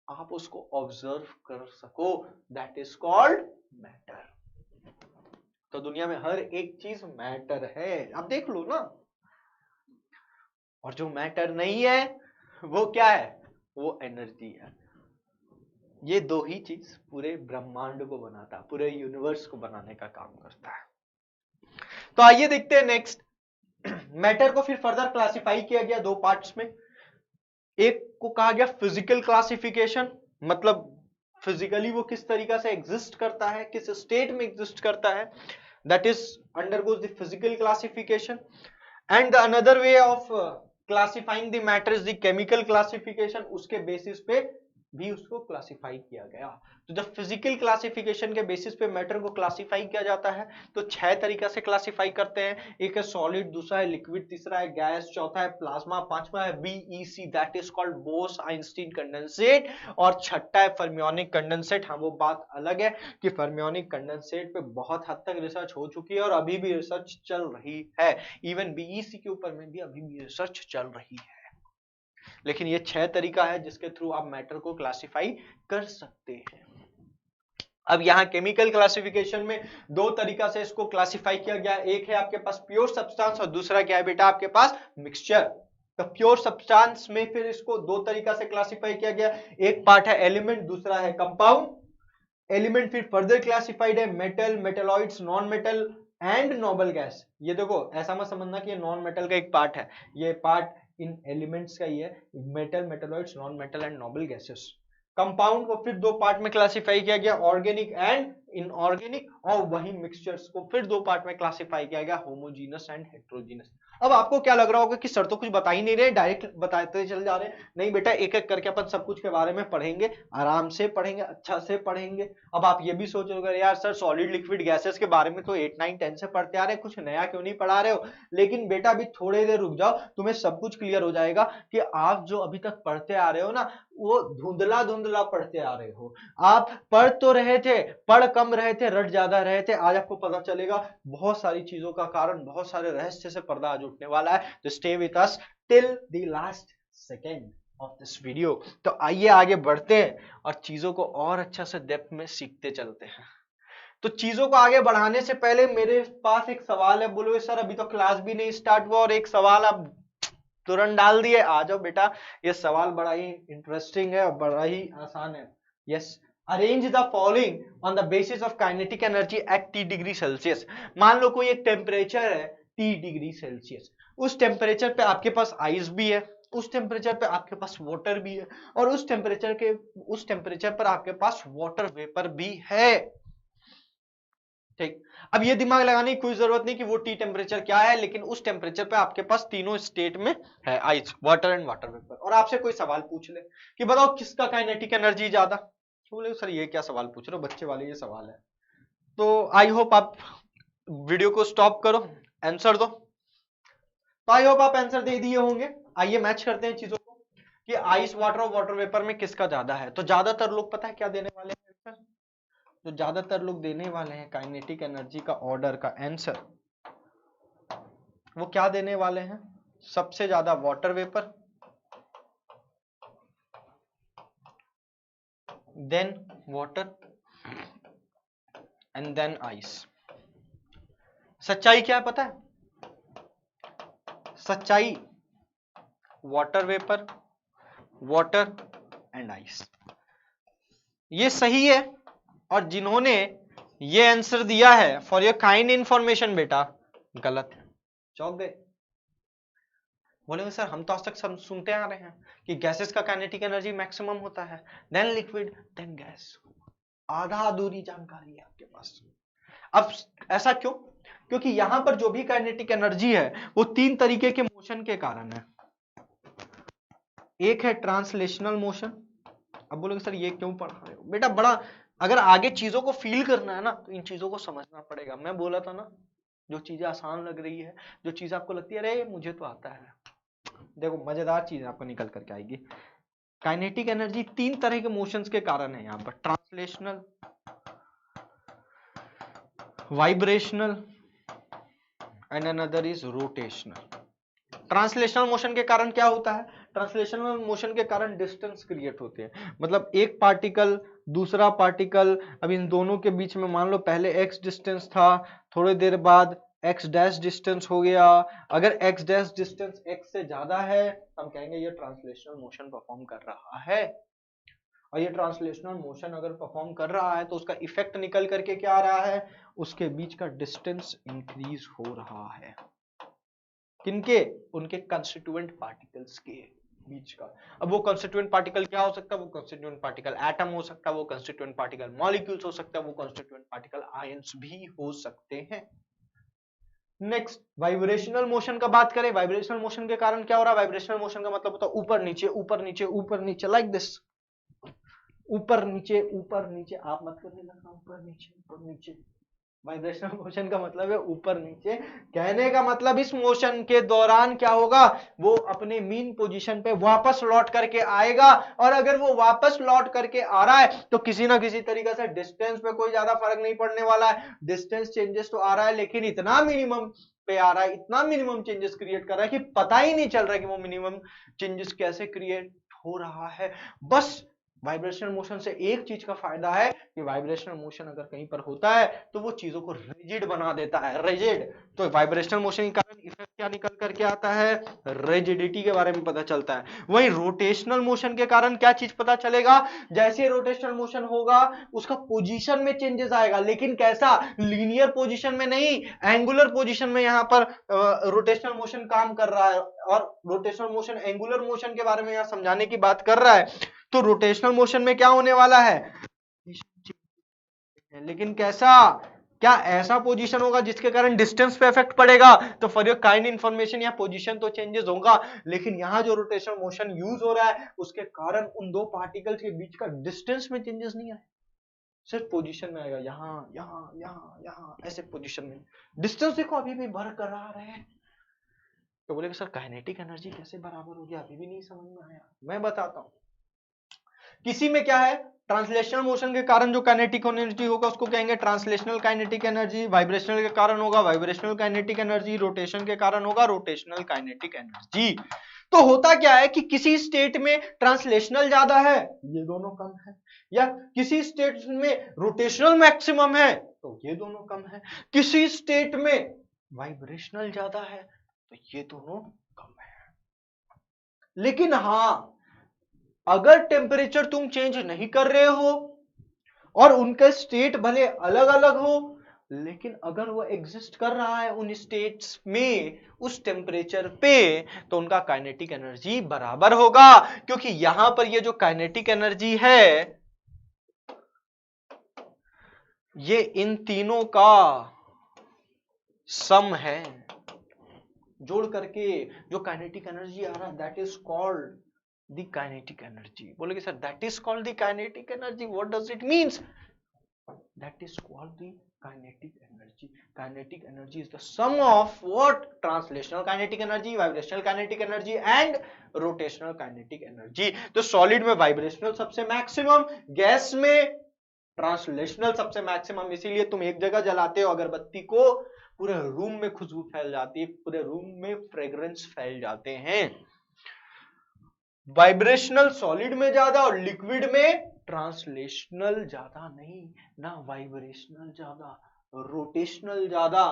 आप उसको ऑब्जर्व कर सको, दैट इज कॉल्ड मैटर। तो दुनिया में हर एक चीज मैटर है, आप देख लो ना। और जो मैटर नहीं है वो क्या है? वो एनर्जी है। ये दो ही चीज पूरे ब्रह्मांड को बनाता है, पूरे यूनिवर्स को बनाने का काम करता है। तो आइए देखते हैं नेक्स्ट। मैटर को फिर फर्दर क्लासिफाई किया गया दो पार्ट्स में। एक को कहा गया फिजिकल क्लासिफिकेशन, मतलब फिजिकली वो किस तरीका से एग्जिस्ट करता है, किस स्टेट में एग्जिस्ट करता है, that is undergoes the physical classification. And the another way of classifying the matter is the chemical classification. उसके बेसिस पे भी उसको क्लासिफाई किया गया। तो जब फिजिकल क्लासिफिकेशन के बेसिस पे मैटर को क्लासिफाई किया जाता है तो 6 तरीका से क्लासिफाई करते हैं। एक है सॉलिड, दूसरा है लिक्विड, तीसरा है गैस, चौथा है प्लाज्मा, पांचवा है BEC that is called Bose Einstein condensate, और छठा है फर्मियोनिक कंडेंसेट। हाँ, वो बात अलग है कि फर्मियोनिक कंडेंसेट पे बहुत हद तक रिसर्च हो चुकी है और अभी भी रिसर्च चल रही है। इवन बीईसी के ऊपर में भी अभी भी रिसर्च चल रही है। लेकिन ये 6 तरीका है जिसके थ्रू आप मैटर को क्लासिफाई कर सकते हैं। अब यहां केमिकल क्लासिफिकेशन में 2 तरीका से इसको क्लासिफाई किया गया। एक है आपके पास प्योर सब्सटेंस और दूसरा क्या है बेटा आपके पास मिक्सचर। तो प्योर सब्सटेंस में फिर इसको 2 तरीका से क्लासिफाई किया गया। एक पार्ट है एलिमेंट, दूसरा है कंपाउंड। एलिमेंट फिर फर्दर क्लासिफाइड है metal, metalloids, non metal and noble gas. ये देखो ऐसा मत समझना कि ये नॉन मेटल का एक पार्ट है, ये पार्ट इन एलिमेंट्स का ही है, metal, metalloids, non metal and noble gases. Compound को फिर 2 पार्ट में क्लासिफाई किया गया, ऑर्गेनिक एंड इनऑर्गेनिक, और वही मिक्सचर्स को फिर 2 पार्ट में क्लासिफाई किया गया, होमोजीनस एंड हेट्रोजीनस। अब आपको क्या लग रहा होगा कि सर तो कुछ बता ही नहीं रहे, डायरेक्ट बताते चल जा रहे हैं। नहीं बेटा, एक एक करके अपन सब कुछ के बारे में पढ़ेंगे, आराम से पढ़ेंगे, अच्छा से पढ़ेंगे। अब आप ये भी सोच रहे हो यार सर सॉलिड लिक्विड गैसेस के बारे में तो 8, 9, 10 से पढ़ते आ रहे हैं, कुछ नया क्यों नहीं पढ़ा रहे हो। लेकिन बेटा अभी थोड़े देर रुक जाओ, तुम्हें सब कुछ क्लियर हो जाएगा कि आप जो अभी तक पढ़ते आ रहे हो ना, वो धुंधला धुंधला पढ़ते आ रहे हो। आप पढ़ तो रहे थे, पढ़ कम रहे थे, रट ज्यादा रहे थे। आज आपको पता चलेगा बहुत सारी चीजों का कारण, बहुत सारे रहस्य से पर्दा आज उठने वाला है। तो stay with us till the last second of this video. तो आइए आगे बढ़ते हैं और चीजों को और अच्छा से डेप्थ में सीखते चलते हैं। तो चीजों को आगे बढ़ाने से पहले मेरे पास एक सवाल है। बोलो सर अभी तो क्लास भी नहीं स्टार्ट हुआ और एक सवाल आप तुरंत डाल दिए। आ जाओ बेटा, ये सवाल बड़ा ही इंटरेस्टिंग है और बड़ा ही आसान है। Yes, arrange the following on the basis of kinetic energy at T degree Celsius. मान लो कोई एक टेम्परेचर है T डिग्री सेल्सियस, उस टेम्परेचर पे आपके पास आइस भी है, उस टेम्परेचर पे आपके पास वाटर भी है, और उस टेम्परेचर पर आपके पास वाटर वेपर भी है। ठीक, अब ये दिमाग लगाने की कोई जरूरत नहीं कि वो टी टेम्परेचर क्या है, लेकिन उस टेम्परेचर पे आपके पास तीनों स्टेट में है ice, water and water vapour. और आपसे कोई सवाल पूछ ले कि बताओ किसका काइनेटिक एनर्जी ज्यादा, तो बोले सर ये क्या सवाल पूछ रहे हो, बच्चे वाले ये सवाल है। तो आई होप आप वीडियो को स्टॉप करो, आंसर दो। तो आई होप आप आंसर दे दिए होंगे। आइए मैच करते हैं चीजों को कि आइस, वाटर और वाटर वेपर में किसका ज्यादा है। तो ज्यादातर लोग पता है क्या देने वाले हैं आंसर, जो ज्यादातर लोग देने वाले हैं काइनेटिक एनर्जी का ऑर्डर का आंसर, वो क्या देने वाले हैं, सबसे ज्यादा water vapour, then water and then ice. सच्चाई क्या है पता है, सच्चाई water vapour, water and ice, ये सही है। और जिन्होंने ये आंसर दिया है फॉर योर काइंड इंफॉर्मेशन बेटा गलत है, चौंक गए। बोलेंगे सर हम तो आज तक सब सुनते आ रहे हैं कि गैसेस का काइनेटिक एनर्जी मैक्सिमम होता है, देन लिक्विड देन गैस। आधा अधूरी जानकारी है आपके पास। अब ऐसा क्यों, क्योंकि यहां पर जो भी काइनेटिक एनर्जी है वो 3 तरीके के मोशन के कारण है। एक है ट्रांसलेशनल मोशन। अब बोलोगे सर ये क्यों पढ़ा रहे हो बेटा, बड़ा अगर आगे चीजों को फील करना है ना तो इन चीजों को समझना पड़ेगा। मैं बोला था ना, जो चीजें आसान लग रही है, जो चीज आपको लगती है अरे मुझे तो आता है, देखो मजेदार चीज आपको निकल करके आएगी। काइनेटिक एनर्जी 3 तरह के मोशंस के कारण है यहाँ पर, translational, vibrational and another is rotational. Translational motion के कारण क्या होता है, ट्रांसलेशनल मोशन के कारण डिस्टेंस क्रिएट होते हैं। मतलब एक पार्टिकल दूसरा पार्टिकल, अब इन दोनों के बीच में मान लो पहले x डिस्टेंस था, थोड़ी देर बाद x डैश डिस्टेंस हो गया। अगर x डैश डिस्टेंस x से ज्यादा है हम कहेंगे ये ट्रांसलेशनल मोशन परफॉर्म कर रहा है। और ये ट्रांसलेशनल मोशन अगर परफॉर्म कर रहा है तो उसका इफेक्ट निकल करके क्या आ रहा है, उसके बीच का डिस्टेंस इंक्रीज हो रहा है। किनके, उनके कंस्टिट्यूएंट पार्टिकल्स के बीच का। अब वो कंस्टिट्यूएंट पार्टिकल क्या हो सकता है, वो कंस्टिट्यूएंट पार्टिकल एटम हो सकता है, वो कंस्टिट्यूएंट पार्टिकल मॉलिक्यूल्स हो सकता है, वो कंस्टिट्यूएंट पार्टिकल आयंस भी हो सकते हैं। नेक्स्ट वाइब्रेशनल मोशन का बात करें, वाइब्रेशनल मोशन के कारण क्या हो रहा है, वाइब्रेशनल मोशन का मतलब होता है ऊपर नीचे ऊपर नीचे ऊपर नीचे, लाइक दिस। ऊपर नीचे आप मत करने लगना, ऊपर नीचे। वाइब्रेशनल मोशन का मतलब है ऊपर नीचे। कहने का मतलब इस मोशन के दौरान क्या होगा, वो अपने मीन पोजीशन पे वापस लौट करके आएगा, और अगर वो वापस लौट करके आ रहा है तो किसी ना किसी तरीके से डिस्टेंस पे कोई ज्यादा फर्क नहीं पड़ने वाला है। डिस्टेंस चेंजेस तो आ रहा है, लेकिन इतना मिनिमम पे आ रहा है, इतना मिनिमम चेंजेस क्रिएट कर रहा है कि पता ही नहीं चल रहा है कि वो मिनिमम चेंजेस कैसे क्रिएट हो रहा है। बस वाइब्रेशनल मोशन से एक चीज का फायदा है कि वाइब्रेशनल मोशन अगर कहीं पर होता है तो वो चीजों को रिजिड बना देता है, रिजिड। तो वाइब्रेशनल मोशन के कारण इफेक्ट क्या निकल करके आता है, रिजिडिटी के बारे में पता चलता है। वहीं रोटेशनल मोशन के कारण क्या चीज पता चलेगा, जैसे रोटेशनल मोशन होगा उसका पोजीशन में चेंजेस आएगा, लेकिन कैसा, लीनियर पोजीशन में नहीं, एंगुलर पोजीशन में यहां पर रोटेशनल मोशन काम कर रहा है। और रोटेशनल मोशन एंगुलर मोशन के बारे में यहां समझाने की बात कर रहा है। तो रोटेशनल मोशन में क्या होने वाला है, लेकिन कैसा, क्या ऐसा पोजीशन होगा जिसके कारण डिस्टेंस पे इफेक्ट पड़ेगा, तो फॉर योर काइंड इंफॉर्मेशन या पोजीशन तो चेंजेस होगा, लेकिन यहां जो रोटेशनल मोशन यूज हो रहा है उसके कारण उन दो पार्टिकल के बीच का डिस्टेंस में चेंजेस नहीं आए, सिर्फ पोजीशन में आएगा, यहां यहां यहां यहां ऐसे पोजीशन में। डिस्टेंस देखो अभी भी बरकरार है। तो बोले सर काइनेटिक एनर्जी कैसे बराबर हो गया, अभी भी नहीं समझ में आया। मैं बताता हूं, किसी में क्या है, ट्रांसलेशनल मोशन के कारण जो काइनेटिक एनर्जी होगा उसको कहेंगे ट्रांसलेशनल काइनेटिक एनर्जी, वाइब्रेशनल के कारण होगा वाइब्रेशनल काइनेटिक एनर्जी, रोटेशन के कारण होगा रोटेशनल काइनेटिक एनर्जी। तो होता क्या है कि किसी स्टेट में ट्रांसलेशनल ज्यादा है, ये दोनों कम है, या किसी स्टेट में रोटेशनल मैक्सिमम है तो ये दोनों कम है, किसी स्टेट में वाइब्रेशनल ज्यादा है तो ये दोनों कम है। लेकिन हां, अगर टेम्परेचर तुम चेंज नहीं कर रहे हो और उनका स्टेट भले अलग अलग हो, लेकिन अगर वो एग्जिस्ट कर रहा है उन स्टेट्स में उस टेम्परेचर पे, तो उनका काइनेटिक एनर्जी बराबर होगा, क्योंकि यहां पर ये जो काइनेटिक एनर्जी है ये इन तीनों का सम है, जोड़ करके जो काइनेटिक एनर्जी आ रहा है that is called the kinetic energy। बोलोगे sir that is called the kinetic energy, what does it means, that is called the kinetic energy। kinetic energy is the sum of what, translational kinetic energy, vibrational kinetic energy and rotational kinetic energy। तो solid में vibrational सबसे maximum, gas में translational सबसे maximum. इसीलिए तुम एक जगह जलाते हो अगरबत्ती को, पूरे रूम में खुशबू फैल जाती है, पूरे रूम में फ्रेग्रेंस फैल जाते हैं। वाइब्रेशनल सॉलिड में ज्यादा और लिक्विड में ट्रांसलेशनल ज्यादा नहीं, ना वाइब्रेशनल ज्यादा, रोटेशनल ज्यादा।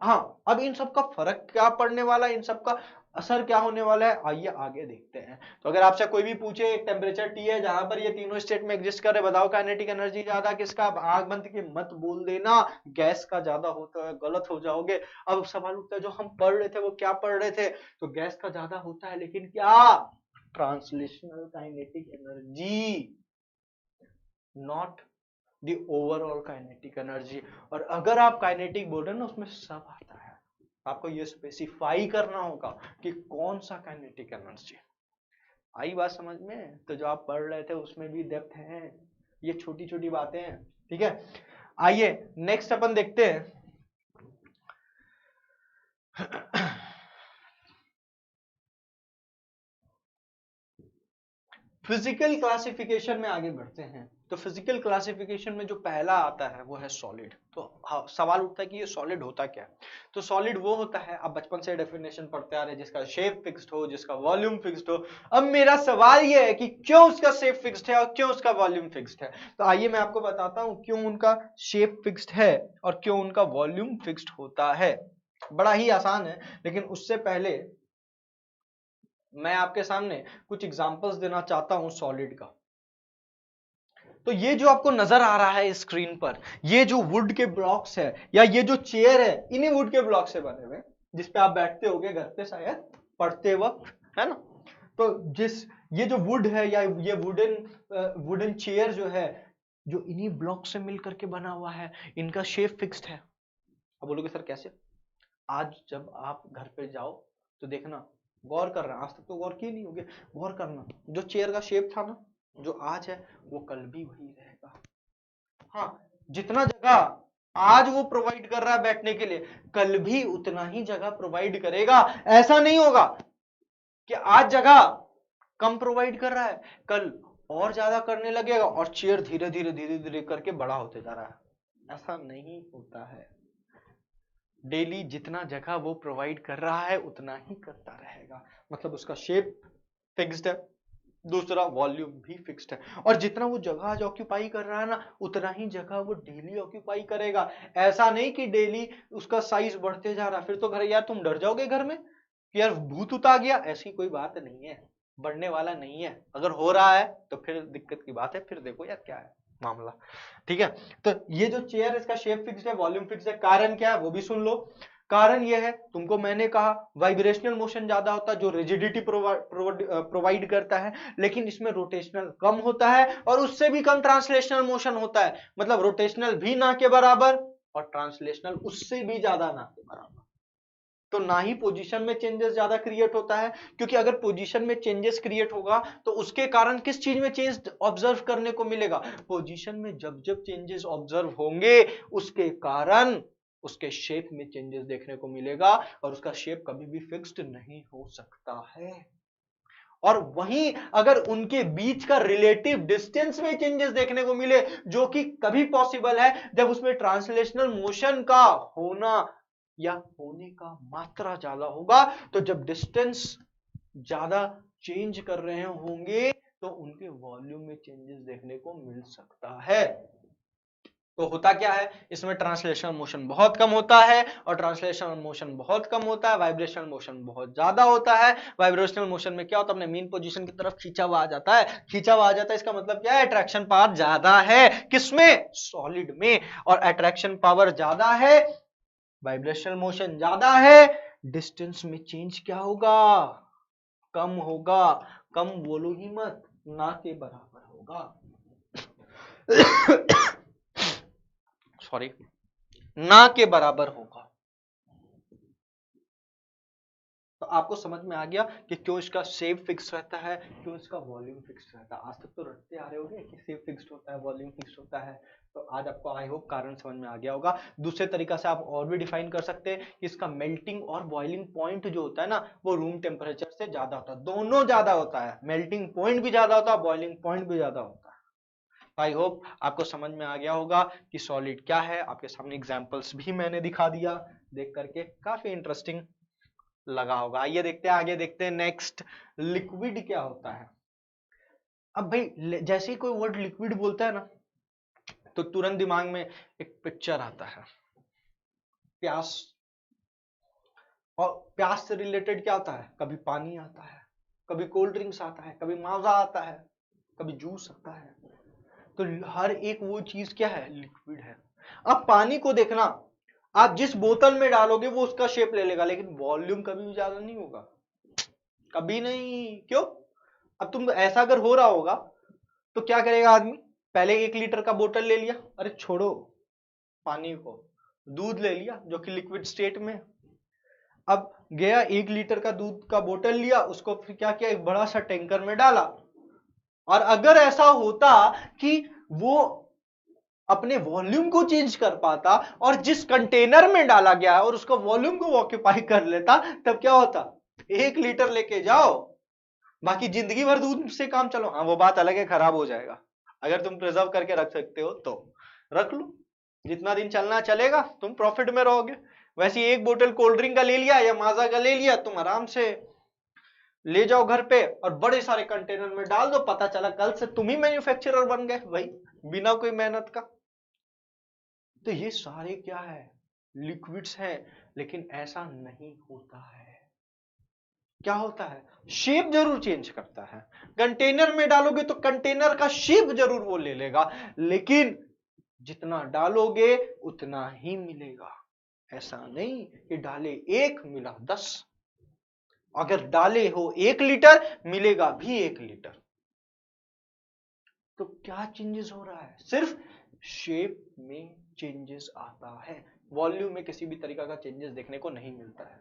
हाँ, अब इन सब का फर्क क्या पड़ने वाला है, इन सब का असर क्या होने वाला है, आइए आगे देखते हैं। तो अगर आपसे कोई भी पूछे एक टेम्परेचर टी है जहां पर ये तीनों स्टेट में एग्जिस्ट कर रहे, बताओ काइनेटिक एनर्जी ज्यादा किसका, आग बंद के मत बोल देना गैस का ज्यादा होता है, गलत हो जाओगे। अब सवाल उठता है जो हम पढ़ रहे थे वो क्या पढ़ रहे थे, तो गैस का ज्यादा होता है, लेकिन क्या, translational kinetic energy, not the overall kinetic energy. और अगर आप काइनेटिक बोल रहे हैं ना उसमें सब आता है, आपको ये स्पेसिफाई करना होगा कि कौन सा काइनेटिक एनर्जी। आई बात समझ में, तो जो आप पढ़ रहे थे उसमें भी डेप्थ है, ये छोटी छोटी बातें हैं, ठीक है। आइए नेक्स्ट अपन देखते हैं। फिजिकल क्लासिफिकेशन में आगे बढ़ते हैं। तो फिजिकल क्लासिफिकेशन में जो पहला आता है वो है सॉलिड। तो हाँ, सवाल उठता है कि ये सॉलिड होता क्या है। तो सॉलिड वो होता है, आप बचपन से डेफिनेशन पढ़ते आ रहे हैं, जिसका शेप फिक्स्ड हो, जिसका वॉल्यूम फिक्स्ड हो। अब मेरा सवाल ये है कि क्यों उसका शेप फिक्स्ड है और क्यों उसका वॉल्यूम फिक्स्ड है। तो आइए मैं आपको बताता हूं क्यों उनका शेप फिक्स्ड है और क्यों उनका वॉल्यूम फिक्स्ड होता है। बड़ा ही आसान है, लेकिन उससे पहले मैं आपके सामने कुछ एग्जांपल्स देना चाहता हूं सॉलिड का। तो ये जो आपको नजर आ रहा है स्क्रीन पर, ये जो वुड के ब्लॉक्स है या ये जो चेयर है, इन्हीं वुड के ब्लॉक से बने हुए, जिसपे आप बैठते होगे घर पे शायद पढ़ते वक्त, है ना। तो ये जो वुड है या ये वुडन चेयर जो है, जो इन्हीं ब्लॉक से मिल करके बना हुआ है, इनका शेप फिक्स्ड है। अब बोलोगे सर कैसे। आज जब आप घर पे जाओ तो देखना, गौर कर रहा, आज तक तो गौर की नहीं होगी, गौर करना, जो चेयर का शेप था ना, जो आज है वो कल भी वही रहेगा। हाँ, जितना जगह आज वो प्रोवाइड कर रहा है बैठने के लिए, कल भी उतना ही जगह प्रोवाइड करेगा। ऐसा नहीं होगा कि आज जगह कम प्रोवाइड कर रहा है, कल और ज्यादा करने लगेगा और चेयर धीरे धीरे धीरे धीरे करके बड़ा होते जा रहा है। ऐसा नहीं होता है। डेली जितना जगह वो प्रोवाइड कर रहा है उतना ही करता रहेगा, मतलब उसका शेप फिक्स्ड है, दूसरा वॉल्यूम भी फिक्स्ड है, और जितना वो जगह आज ऑक्यूपाई कर रहा है ना, उतना ही जगह वो डेली ऑक्यूपाई करेगा। ऐसा नहीं कि डेली उसका साइज बढ़ते जा रहा, फिर तो घर यार तुम डर जाओगे घर में कि यार भूत उता गया। ऐसी कोई बात नहीं है, बढ़ने वाला नहीं है। अगर हो रहा है तो फिर दिक्कत की बात है, फिर देखो यार क्या है मामला। ठीक है, तो ये जो चेयर इसका शेप फिक्स्ड है, वॉल्यूम फिक्स्ड है, कारण क्या है वो भी सुन लो। कारण यह है, तुमको मैंने कहा वाइब्रेशनल मोशन ज्यादा होता है जो रिजिडिटी प्रोवाइड करता है, लेकिन इसमें रोटेशनल कम होता है और उससे भी कम ट्रांसलेशनल मोशन होता है। मतलब रोटेशनल भी ना के बराबर और ट्रांसलेशनल उससे भी ज्यादा ना के बराबर। तो ना ही पोजीशन में चेंजेस ज्यादा क्रिएट होता है, क्योंकि अगर पोजीशन में चेंजेस क्रिएट होगा तो उसके कारण किस चीज में चेंज ऑब्जर्व करने को मिलेगा, पोजीशन में जब जब चेंजेस ऑब्जर्व होंगे उसके कारण उसके शेप में चेंजेस देखने को मिलेगा, और उसका शेप कभी भी फिक्स्ड नहीं हो सकता है। और वहीं अगर उनके बीच का रिलेटिव डिस्टेंस में चेंजेस देखने को मिले, जो कि तभी पॉसिबल है जब उसमें ट्रांसलेशनल मोशन का होना या होने का मात्रा ज्यादा होगा। तो जब डिस्टेंस ज्यादा चेंज कर रहे होंगे तो उनके वॉल्यूम में चेंजेस देखने को मिल सकता है। तो होता क्या है, इसमें ट्रांसलेशनल मोशन बहुत कम होता है और ट्रांसलेशनल मोशन बहुत कम होता है, वाइब्रेशनल मोशन बहुत ज्यादा होता है। वाइब्रेशनल मोशन में क्या होता है, अपने मीन पोजीशन की तरफ खींचा हुआ आ जाता है, खींचा हुआ आ जाता है, इसका मतलब क्या है, अट्रैक्शन पावर ज्यादा है किसमें, सॉलिड में, और अट्रैक्शन पावर ज्यादा है, वाइब्रेशनल मोशन ज्यादा है, डिस्टेंस में चेंज क्या होगा, कम होगा। कम बोलो ही मत, ना के बराबर होगा। सॉरी, ना के बराबर होगा। तो आपको समझ में आ गया कि क्यों इसका शेप फिक्स रहता है, क्यों इसका वॉल्यूम फिक्स रहता है। आज तक तो रटते आ रहे होंगे कि शेप फिक्स्ड होता है, वॉल्यूम फिक्स्ड होता है, तो आज आपको आई होप कारण समझ में आ गया होगा। दूसरे तरीका से आप और भी डिफाइन कर सकते हैं कि इसका मेल्टिंग और बॉइलिंग पॉइंट जो होता है ना, वो रूम टेम्परेचर से ज्यादा होता है, दोनों ज्यादा होता है, मेल्टिंग पॉइंट भी ज्यादा होता है, बॉइलिंग पॉइंट भी ज्यादा होता है। आई होप आपको समझ में आ गया होगा कि सॉलिड क्या है। आपके सामने एग्जांपल्स भी मैंने दिखा दिया, देख करके काफी इंटरेस्टिंग लगा होगा। आइए देखते हैं, आगे देखते हैं नेक्स्ट, लिक्विड क्या होता है। अब भाई जैसे ही कोई वर्ड लिक्विड बोलता है ना, तो तुरंत दिमाग में एक पिक्चर आता है, प्यास। और प्यास से रिलेटेड क्या आता है, कभी पानी आता है, कभी कोल्ड ड्रिंक्स आता है, कभी माजा आता है, कभी जूस आता है। तो हर एक वो चीज क्या है, लिक्विड है। अब पानी को देखना, आप जिस बोतल में डालोगे वो उसका शेप ले लेगा, लेकिन वॉल्यूम कभी भी ज्यादा नहीं होगा, कभी नहीं। क्यों, अब तुम ऐसा अगर हो रहा होगा तो क्या करेगा आदमी, पहले 1 लीटर का बोतल ले लिया, अरे छोड़ो पानी को, दूध ले लिया जो कि लिक्विड स्टेट में। अब गया 1 लीटर का दूध का बोतल लिया, उसको फिर क्या किया, एक बड़ा सा टैंकर में डाला। और अगर ऐसा होता कि वो अपने वॉल्यूम को चेंज कर पाता और जिस कंटेनर में डाला गया है और उसका वॉल्यूम को ऑक्यूपाई कर लेता, तब क्या होता, 1 लीटर लेके जाओ, बाकी जिंदगी भर दूध से काम चलो। हाँ वो बात अलग है, खराब हो जाएगा। अगर तुम प्रिजर्व करके रख सकते हो तो रख लो, जितना दिन चलना चलेगा, तुम प्रॉफिट में रहोगे। वैसे एक बोतल कोल्ड ड्रिंक का ले लिया या माजा का ले लिया, तुम आराम से ले जाओ घर पे और बड़े सारे कंटेनर में डाल दो, पता चला कल से तुम ही मैन्युफैक्चरर बन गए भाई, बिना कोई मेहनत का। तो ये सारे क्या है, लिक्विड्स हैं। लेकिन ऐसा नहीं होता है। क्या होता है, शेप जरूर चेंज करता है। कंटेनर में डालोगे तो कंटेनर का शेप जरूर वो ले लेगा, लेकिन जितना डालोगे उतना ही मिलेगा। ऐसा नहीं कि डाले 1 मिला 10। अगर डाले हो 1 लीटर, मिलेगा भी 1 लीटर। तो क्या चेंजेस हो रहा है, सिर्फ शेप में चेंजेस आता है, वॉल्यूम में किसी भी तरीका का चेंजेस देखने को नहीं मिलता है।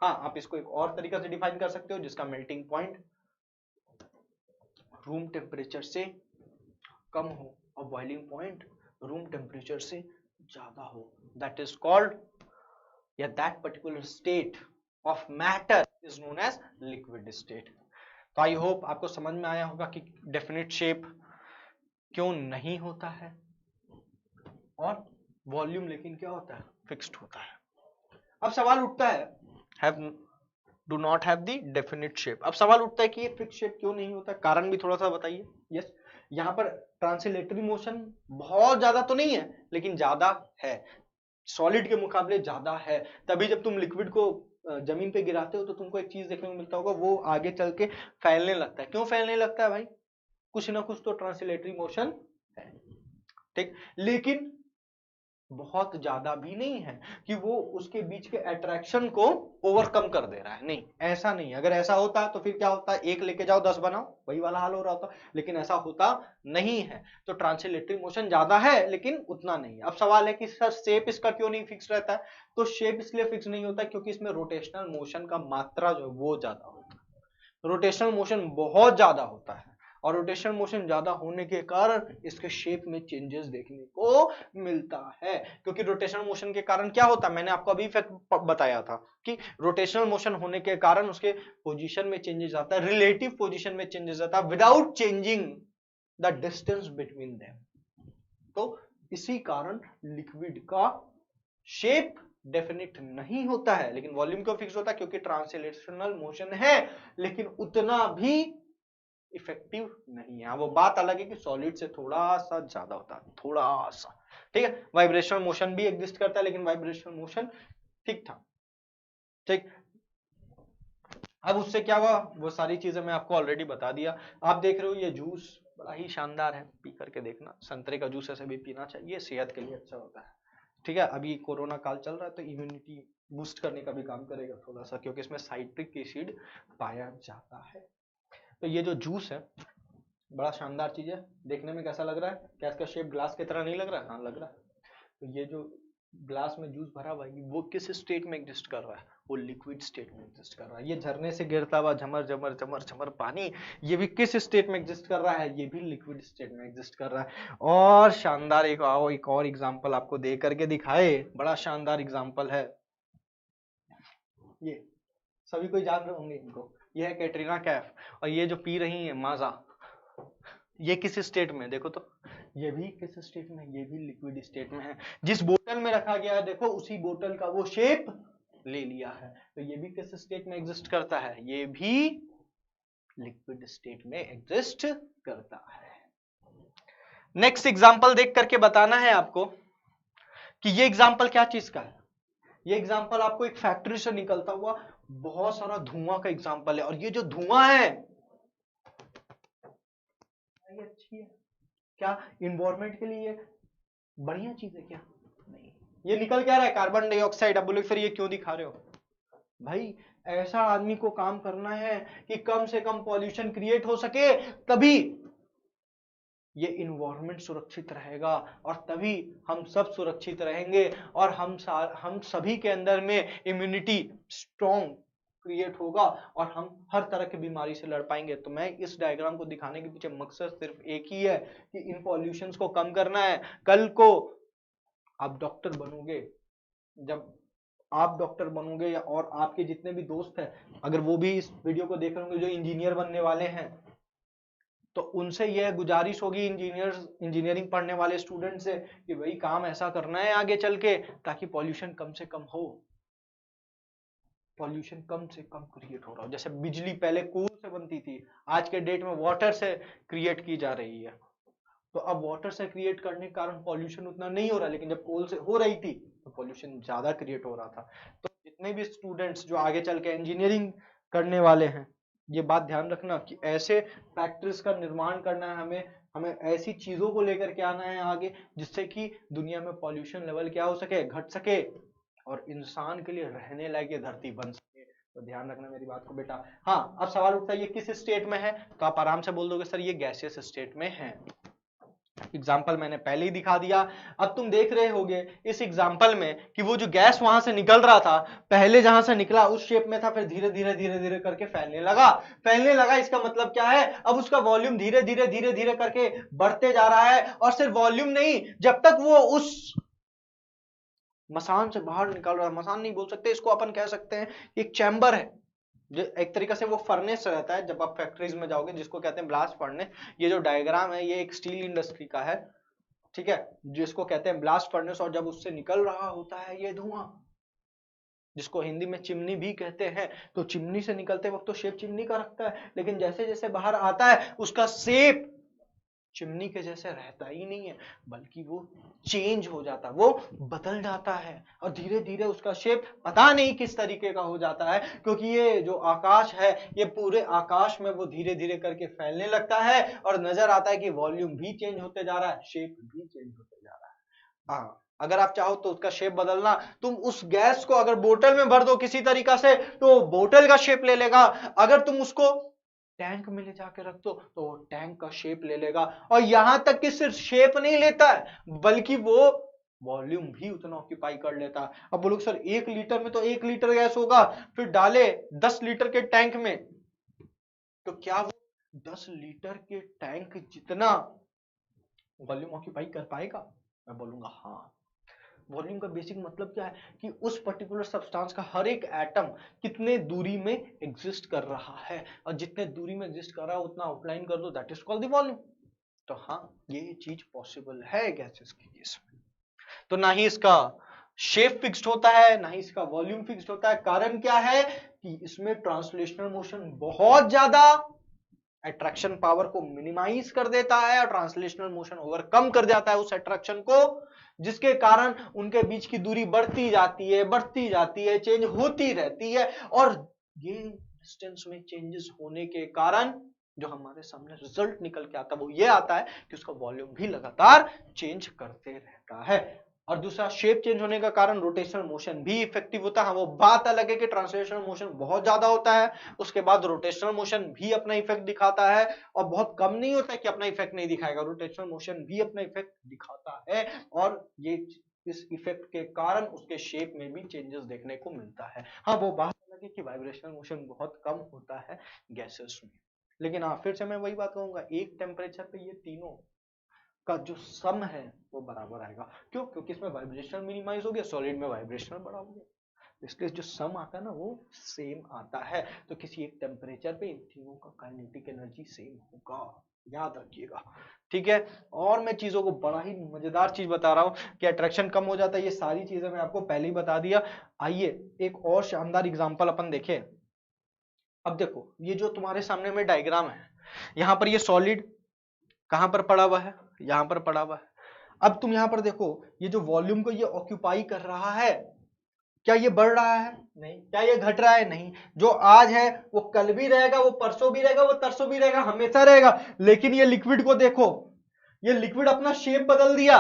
हाँ, आप इसको एक और तरीका से डिफाइन कर सकते हो, जिसका मेल्टिंग पॉइंट रूम टेम्परेचर से कम हो और बॉइलिंग पॉइंट रूम टेम्परेचर से ज्यादा हो, दैट इज कॉल्ड, या that particular state of matter is known as liquid state. तो आई होप आपको समझ में आया होगा कि डेफिनेट शेप क्यों नहीं होता है और वॉल्यूम लेकिन क्या होता है, फिक्स्ड होता है। अब सवाल उठता है, have do not have the definite shape. अब सवाल उठता है कि ये फिक्स शेप क्यों नहीं होता, कारण भी थोड़ा सा बताइए। यस, यहाँ पर ट्रांसलेटरी मोशन बहुत ज्यादा तो नहीं है लेकिन ज्यादा है, सॉलिड के मुकाबले ज्यादा है। तभी जब तुम लिक्विड को जमीन पे गिराते हो तो तुमको एक चीज देखने को मिलता होगा, वो आगे चल के फैलने लगता है। क्यों फैलने लगता है भाई, कुछ ना कुछ तो ट्रांसलेटरी मोशन है, ठीक। लेकिन बहुत ज्यादा भी नहीं है कि वो उसके बीच के अट्रैक्शन को ओवरकम कर दे रहा है, नहीं, ऐसा नहीं। अगर ऐसा होता तो फिर क्या होता, एक लेके जाओ 10 बनाओ, वही वाला हाल हो रहा होता, लेकिन ऐसा होता नहीं है। तो ट्रांसलेटरी मोशन ज्यादा है लेकिन उतना नहीं है। अब सवाल है कि सर शेप इसका क्यों नहीं फिक्स रहता है, तो शेप इसलिए फिक्स नहीं होता क्योंकि इसमें रोटेशनल मोशन का मात्रा जो है वो ज्यादा होता है, रोटेशनल मोशन बहुत ज्यादा होता है, और रोटेशनल मोशन ज्यादा होने के कारण इसके शेप में चेंजेस देखने को मिलता है। क्योंकि रोटेशनल मोशन के कारण क्या होता है, मैंने आपको अभी इफेक्ट बताया था कि रोटेशनल मोशन होने के कारण उसके पोजीशन में चेंजेस आता है, रिलेटिव पोजीशन में चेंजेस आता है without changing the distance between them. तो इसी कारण लिक्विड का शेप डेफिनेट नहीं होता है, लेकिन वॉल्यूम क्यों फिक्स होता है, क्योंकि ट्रांसलेशनल मोशन है लेकिन उतना भी इफेक्टिव नहीं है। वो बात अलग है कि सॉलिड से थोड़ा सा ज्यादा होता है, थोड़ा सा, ठीक है। वाइब्रेशनल मोशन भी एग्जिस्ट करता है लेकिन वाइब्रेशनल मोशन ठीक था, ठीक। अब उससे क्या हुआ, वो सारी चीजें मैं आपको ऑलरेडी बता दिया। आप देख रहे हो ये जूस बड़ा ही शानदार है, पी करके देखना, संतरे का जूस ऐसे भी पीना चाहिए, सेहत के लिए अच्छा होता है, ठीक है। अभी कोरोना काल चल रहा है तो इम्यूनिटी बूस्ट करने का भी काम करेगा थोड़ा सा, क्योंकि इसमें साइट्रिक एसिड पाया जाता है। तो ये जो जूस है बड़ा शानदार चीज है, देखने में कैसा लग रहा है, क्या इसका शेप ग्लास की तरह नहीं लग रहा है, हाँ लग रहा है। तो ये जो ग्लास में जूस भरा हुआ है वो किस स्टेट में एग्जिस्ट कर रहा है, वो लिक्विड स्टेट में एग्जिस्ट कर रहा है। ये झरने से गिरता हुआ झमर झमर झमर झमर पानी, ये भी किस स्टेट में एग्जिस्ट कर रहा है, ये भी लिक्विड स्टेट में एग्जिस्ट कर रहा है। और शानदार एक और एग्जांपल आपको दे करके दिखाए, बड़ा शानदार एग्जांपल है, ये सभी कोई जान रहे होंगे इनको, ये है कैटरीना कैफ, और ये जो पी रही है माजा, ये किस स्टेट में, देखो तो, ये भी किस स्टेट में, ये भी लिक्विड स्टेट में है। जिस बोतल में रखा गया है देखो उसी बोतल का वो शेप ले लिया है, तो ये भी किस स्टेट में एग्जिस्ट करता है, ये भी लिक्विड स्टेट में एग्जिस्ट करता है। नेक्स्ट एग्जांपल देख करके बताना है आपको कि ये एग्जांपल क्या चीज का है। ये एग्जांपल आपको एक फैक्ट्री से निकलता हुआ बहुत सारा धुआं का एग्जांपल है, और ये जो धुआं है ये अच्छी है क्या, इन्वायरमेंट के लिए बढ़िया चीज है क्या, नहीं। ये निकल क्या रहा है, कार्बन डाइऑक्साइड। अब बोले फिर ये क्यों दिखा रहे हो भाई, ऐसा आदमी को काम करना है कि कम से कम पॉल्यूशन क्रिएट हो सके, तभी ये इन्वायरमेंट सुरक्षित रहेगा और तभी हम सब सुरक्षित रहेंगे, और हम सभी के अंदर में इम्यूनिटी स्ट्रॉन्ग क्रिएट होगा और हम हर तरह की बीमारी से लड़ पाएंगे। तो मैं इस डायग्राम को दिखाने के पीछे मकसद सिर्फ एक ही है कि इन पॉल्यूशंस को कम करना है। कल को आप डॉक्टर बनोगे, जब आप डॉक्टर बनोगे या और आपके जितने भी दोस्त हैं अगर वो भी इस वीडियो को देख रहे होंगे जो इंजीनियर बनने वाले हैं, तो उनसे यह गुजारिश होगी इंजीनियरिंग पढ़ने वाले स्टूडेंट से कि भाई काम ऐसा करना है आगे चल के ताकि पॉल्यूशन कम से कम हो, पॉल्यूशन कम से कम क्रिएट हो रहा हो। जैसे बिजली पहले कोल से बनती थी, आज के डेट में वाटर से क्रिएट की जा रही है। तो अब वाटर से क्रिएट करने के कारण पॉल्यूशन उतना नहीं हो रहा, लेकिन जब कोल से हो रही थी तो पॉल्यूशन ज्यादा क्रिएट हो रहा था। तो जितने भी स्टूडेंट्स जो आगे चल के इंजीनियरिंग करने वाले हैं, ये बात ध्यान रखना कि ऐसे फैक्ट्रीज का निर्माण करना है हमें, हमें ऐसी चीजों को लेकर के आना है आगे जिससे कि दुनिया में पॉल्यूशन लेवल क्या हो सके, घट सके, और इंसान के लिए रहने लायक ये धरती बन सके। तो ध्यान रखना मेरी बात को बेटा। हाँ, अब सवाल उठता है ये किस स्टेट में है, तो आप आराम से बोल दोगे सर ये गैसियस स्टेट में है। एग्जाम्पल मैंने पहले ही दिखा दिया। अब तुम देख रहे होगे इस एग्जाम्पल में कि वो जो गैस वहां से निकल रहा था, पहले जहां से निकला उस शेप में था, फिर धीरे धीरे धीरे धीरे करके फैलने लगा। इसका मतलब क्या है, अब उसका वॉल्यूम धीरे धीरे धीरे धीरे करके बढ़ते जा रहा है। और सिर्फ वॉल्यूम नहीं, जब तक वो उस मसान से बाहर निकल रहा है, मसान नहीं बोल सकते इसको, अपन कह सकते हैं एक चैम्बर है, जो एक तरीके से वो फर्नेस रहता है जब आप फैक्ट्रीज में जाओगे, जिसको कहते हैं ब्लास्ट फर्नेस। ये जो डायग्राम है ये एक स्टील इंडस्ट्री का है, ठीक है, जिसको कहते हैं ब्लास्ट फर्नेस। और जब उससे निकल रहा होता है ये धुआं, जिसको हिंदी में चिमनी भी कहते हैं, तो चिमनी से निकलते वक्त तो शेप चिमनी का रखता है, लेकिन जैसे जैसे बाहर आता है उसका शेप चिमनी के जैसे रहता ही नहीं है, बल्कि वो चेंज हो जाता है, वो बदल जाता है। और धीरे धीरे उसका शेप पता नहीं किस तरीके का हो जाता है, क्योंकि ये जो आकाश है, ये पूरे आकाश में वो धीरे धीरे करके फैलने लगता है। और नजर आता है कि वॉल्यूम भी चेंज होते जा रहा है, शेप भी चेंज होते जा रहा है। हाँ, अगर आप चाहो तो उसका शेप बदलना, तुम उस गैस को अगर बोतल में भर दो किसी तरीका से, तो बोतल का शेप ले लेगा। अगर तुम उसको टैंक में ले जाके रख दो तो वो टैंक का शेप ले लेगा। और यहां तक कि सिर्फ शेप नहीं लेता है, बल्कि वो वॉल्यूम भी उतना ऑक्यूपाई कर लेता है। अब बोलो सर 1 लीटर में तो 1 लीटर गैस होगा, फिर डाले 10 लीटर के टैंक में, तो क्या वो 10 लीटर के टैंक जितना वॉल्यूम ऑक्यूपाई कर पाएगा? मैं बोलूंगा हाँ। वॉल्यूम का बेसिक मतलब क्या है कि उस पर्टिकुलर सब्सटेंस का हर एक एटम कितने दूरी में एग्जिस्ट कर रहा है, और जितने दूरी में एग्जिस्ट कर रहा है उतना आउटलाइन कर दो, that is called the volume. तो हाँ, ये चीज पॉसिबल है गैसेस के केस में। तो ना ही इसका शेप फिक्स्ड होता है, ना ही इसका वॉल्यूम फिक्स्ड होता है। कारण क्या है कि इसमें ट्रांसलेशनल मोशन बहुत ज्यादा अट्रैक्शन पावर को मिनिमाइज कर देता है, और ट्रांसलेशनल मोशन ओवरकम कर जाता है उस अट्रैक्शन को, जिसके कारण उनके बीच की दूरी बढ़ती जाती है, चेंज होती रहती है। और ये डिस्टेंस में चेंजेस होने के कारण जो हमारे सामने रिजल्ट निकल के आता है वो ये आता है कि उसका वॉल्यूम भी लगातार चेंज करते रहता है। और दूसरा, शेप चेंज होने का कारण रोटेशनल मोशन भी इफेक्टिव होता है। वो बात अलग है कि ट्रांसलेशनल मोशन बहुत ज्यादा होता है, उसके बाद रोटेशनल मोशन भी अपना इफेक्ट दिखाता है, और बहुत कम नहीं होता है कि अपना इफेक्ट नहीं दिखाएगा, रोटेशनल मोशन भी अपना इफेक्ट दिखाता है। और ये इस इफेक्ट के कारण उसके शेप में भी चेंजेस देखने को मिलता है। हाँ, वो बात अलग है कि वाइब्रेशनल मोशन बहुत कम होता है गैसेस में। लेकिन हाँ, फिर से मैं वही बात कहूंगा, एक टेम्परेचर पे ये तीनों का जो सम है वो बराबर आएगा। क्यों? क्योंकि इसमें वाइब्रेशन मिनिमाइज हो गया, सॉलिड में वाइब्रेशन बड़ा हो गया, इसलिए जो सम आता है ना वो सेम आता है। तो किसी एक टेम्परेचर पे इन तीनों का काइनेटिक एनर्जी सेम होगा, याद रखिएगा, ठीक है। और मैं चीजों को बड़ा ही मजेदार चीज बता रहा हूं कि अट्रैक्शन कम हो जाता है, ये सारी चीजें मैं आपको पहले ही बता दिया। आइए एक और शानदार एग्जांपल अपन देखें। अब देखो, ये जो तुम्हारे सामने में डायग्राम है, यहां पर ये सॉलिड कहां पर पड़ा हुआ है, यहां पर पड़ा हुआ है। अब तुम यहां पर देखो, ये जो वॉल्यूम को ये ऑक्यूपाई कर रहा है, क्या ये बढ़ रहा है? नहीं। क्या ये घट रहा है? नहीं। जो आज है वो कल भी रहेगा, वो परसों भी रहेगा, वो तरसों भी रहेगा, हमेशा रहेगा। लेकिन ये लिक्विड को देखो, ये लिक्विड अपना शेप बदल दिया,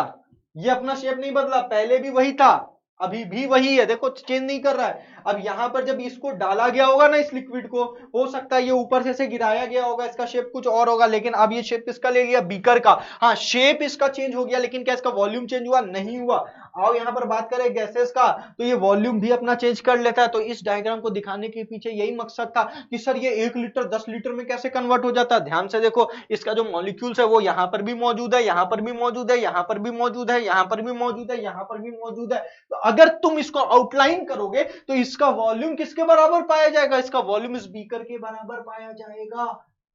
ये अपना शेप नहीं बदला, पहले भी वही था, अभी भी वही है, देखो चेंज नहीं कर रहा है। अब यहां पर जब इसको डाला गया होगा ना, इस लिक्विड को, हो सकता है ये ऊपर से गिराया गया होगा, इसका शेप कुछ और होगा, लेकिन अब ये शेप किसका ले लिया? बीकर का। हाँ, शेप इसका चेंज हो गया, लेकिन क्या इसका वॉल्यूम चेंज हुआ? नहीं हुआ। आओ यहां पर बात करें गैसेस का, तो ये वॉल्यूम भी अपना चेंज कर लेता है। तो इस डायग्राम को दिखाने के पीछे यही मकसद था कि सर ये 1 लीटर 10 लीटर में कैसे कन्वर्ट हो जाता है। ध्यान से देखो, इसका जो मॉलिक्यूल्स है वो यहां पर भी मौजूद है, यहां पर भी मौजूद है, यहां पर भी मौजूद है, यहां पर भी मौजूद है, यहां पर भी मौजूद है। तो अगर तुम इसको आउटलाइन करोगे तो इसका वॉल्यूम किसके बराबर पाया जाएगा? इसका वॉल्यूम इस बीकर के बराबर पाया जाएगा।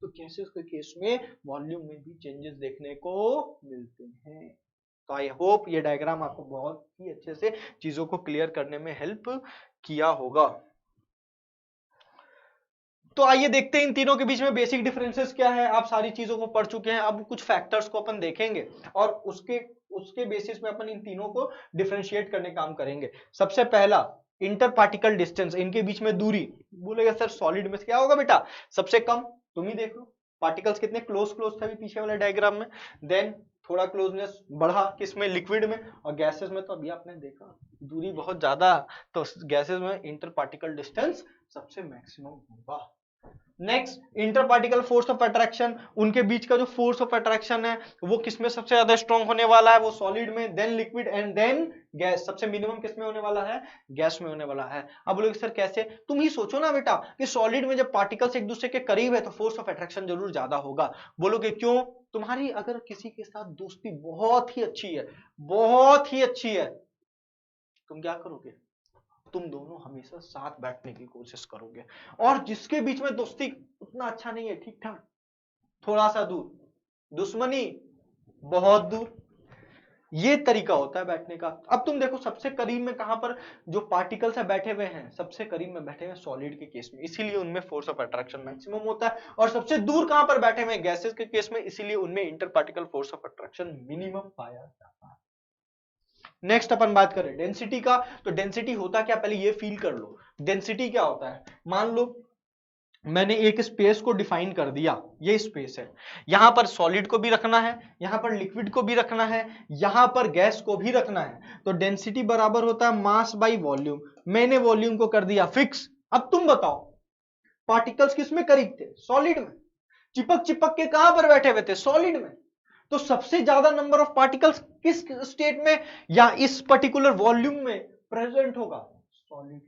तो कैसे उसके केस में वॉल्यूम में भी चेंजेस देखने को मिलते हैं। तो आई होप ये डायग्राम आपको बहुत ही अच्छे से चीजों को क्लियर करने में हेल्प किया होगा। तो आइए देखते हैं इन तीनों के बीच में बेसिक डिफरेंसेस क्या है। आप सारी चीजों को पढ़ चुके हैं, अब कुछ फैक्टर्स को अपन देखेंगे और उसके बेसिस में अपन इन तीनों को डिफरेंशिएट करने काम करेंगे। सबसे पहला, इंटर पार्टिकल डिस्टेंस, इनके बीच में दूरी। बोलेगा सर सॉलिड में क्या होगा बेटा? सबसे कम, तुम ही देख लो पार्टिकल्स कितने क्लोज क्लोज थे अभी पीछे वाले डायग्राम में। देन थोड़ा क्लोजनेस बढ़ा किसमें? लिक्विड में। और गैसेस में तो अभी आपने देखा दूरी बहुत ज्यादा, तो गैसेस में इंटर पार्टिकल डिस्टेंस सबसे मैक्सिमम होगा। Next inter particle force of attraction, उनके बीच का जो फोर्स ऑफ अट्रैक्शन है वो किसमें सबसे ज्यादा स्ट्रॉन्ग होने वाला है, वो सॉलिड में, then liquid and then gas. सबसे मिनिमम किसमें होने वाला है, गैस में होने वाला है। अब बोलोगे सर कैसे, तुम ही सोचो ना बेटा कि सॉलिड में जब पार्टिकल्स एक दूसरे के करीब है तो फोर्स ऑफ अट्रैक्शन जरूर ज्यादा होगा। बोलोगे क्यों, तुम्हारी अगर किसी के साथ दोस्ती बहुत ही अच्छी है, बहुत ही अच्छी है, तुम क्या करोगे, तुम दोनों हमेशा साथ बैठने की कोशिश करोगे। और जिसके बीच में दोस्ती उतना अच्छा नहीं है, ठीक ठाक, थोड़ा सा दूर, दुश्मनी बहुत दूर, ये तरीका होता है बैठने का। अब तुम देखो सबसे करीब में कहां पर जो पार्टिकल्स है बैठे हुए हैं, सबसे करीब में बैठे हुए सॉलिड के केस में, इसीलिए उनमें फोर्स ऑफ अट्रैक्शन मैक्सिमम होता है। और सबसे दूर कहां पर बैठे हुए गैसेस के केस में, इसीलिए उनमें inter particle force of attraction minimum पाया जाता है। नेक्स्ट अपन बात करें डेंसिटी का, तो डेंसिटी होता क्या, पहले ये फील कर लो डेंसिटी क्या होता है। मान लो मैंने एक स्पेस को डिफाइन कर दिया, ये स्पेस है, यहां पर सॉलिड को भी रखना है, यहां पर लिक्विड को भी रखना है, यहां पर गैस को भी रखना है, तो डेंसिटी बराबर होता है मास बाई वॉल्यूम। मैंने वॉल्यूम को कर दिया फिक्स। अब तुम बताओ पार्टिकल्स किस में करीब थे, सॉलिड में, चिपक चिपक के कहां पर बैठे हुए थे, सॉलिड में, तो सबसे ज्यादा नंबर ऑफ पार्टिकल्स किस स्टेट में या इस पर्टिकुलर वॉल्यूम में प्रेजेंट होगा, सॉलिड में।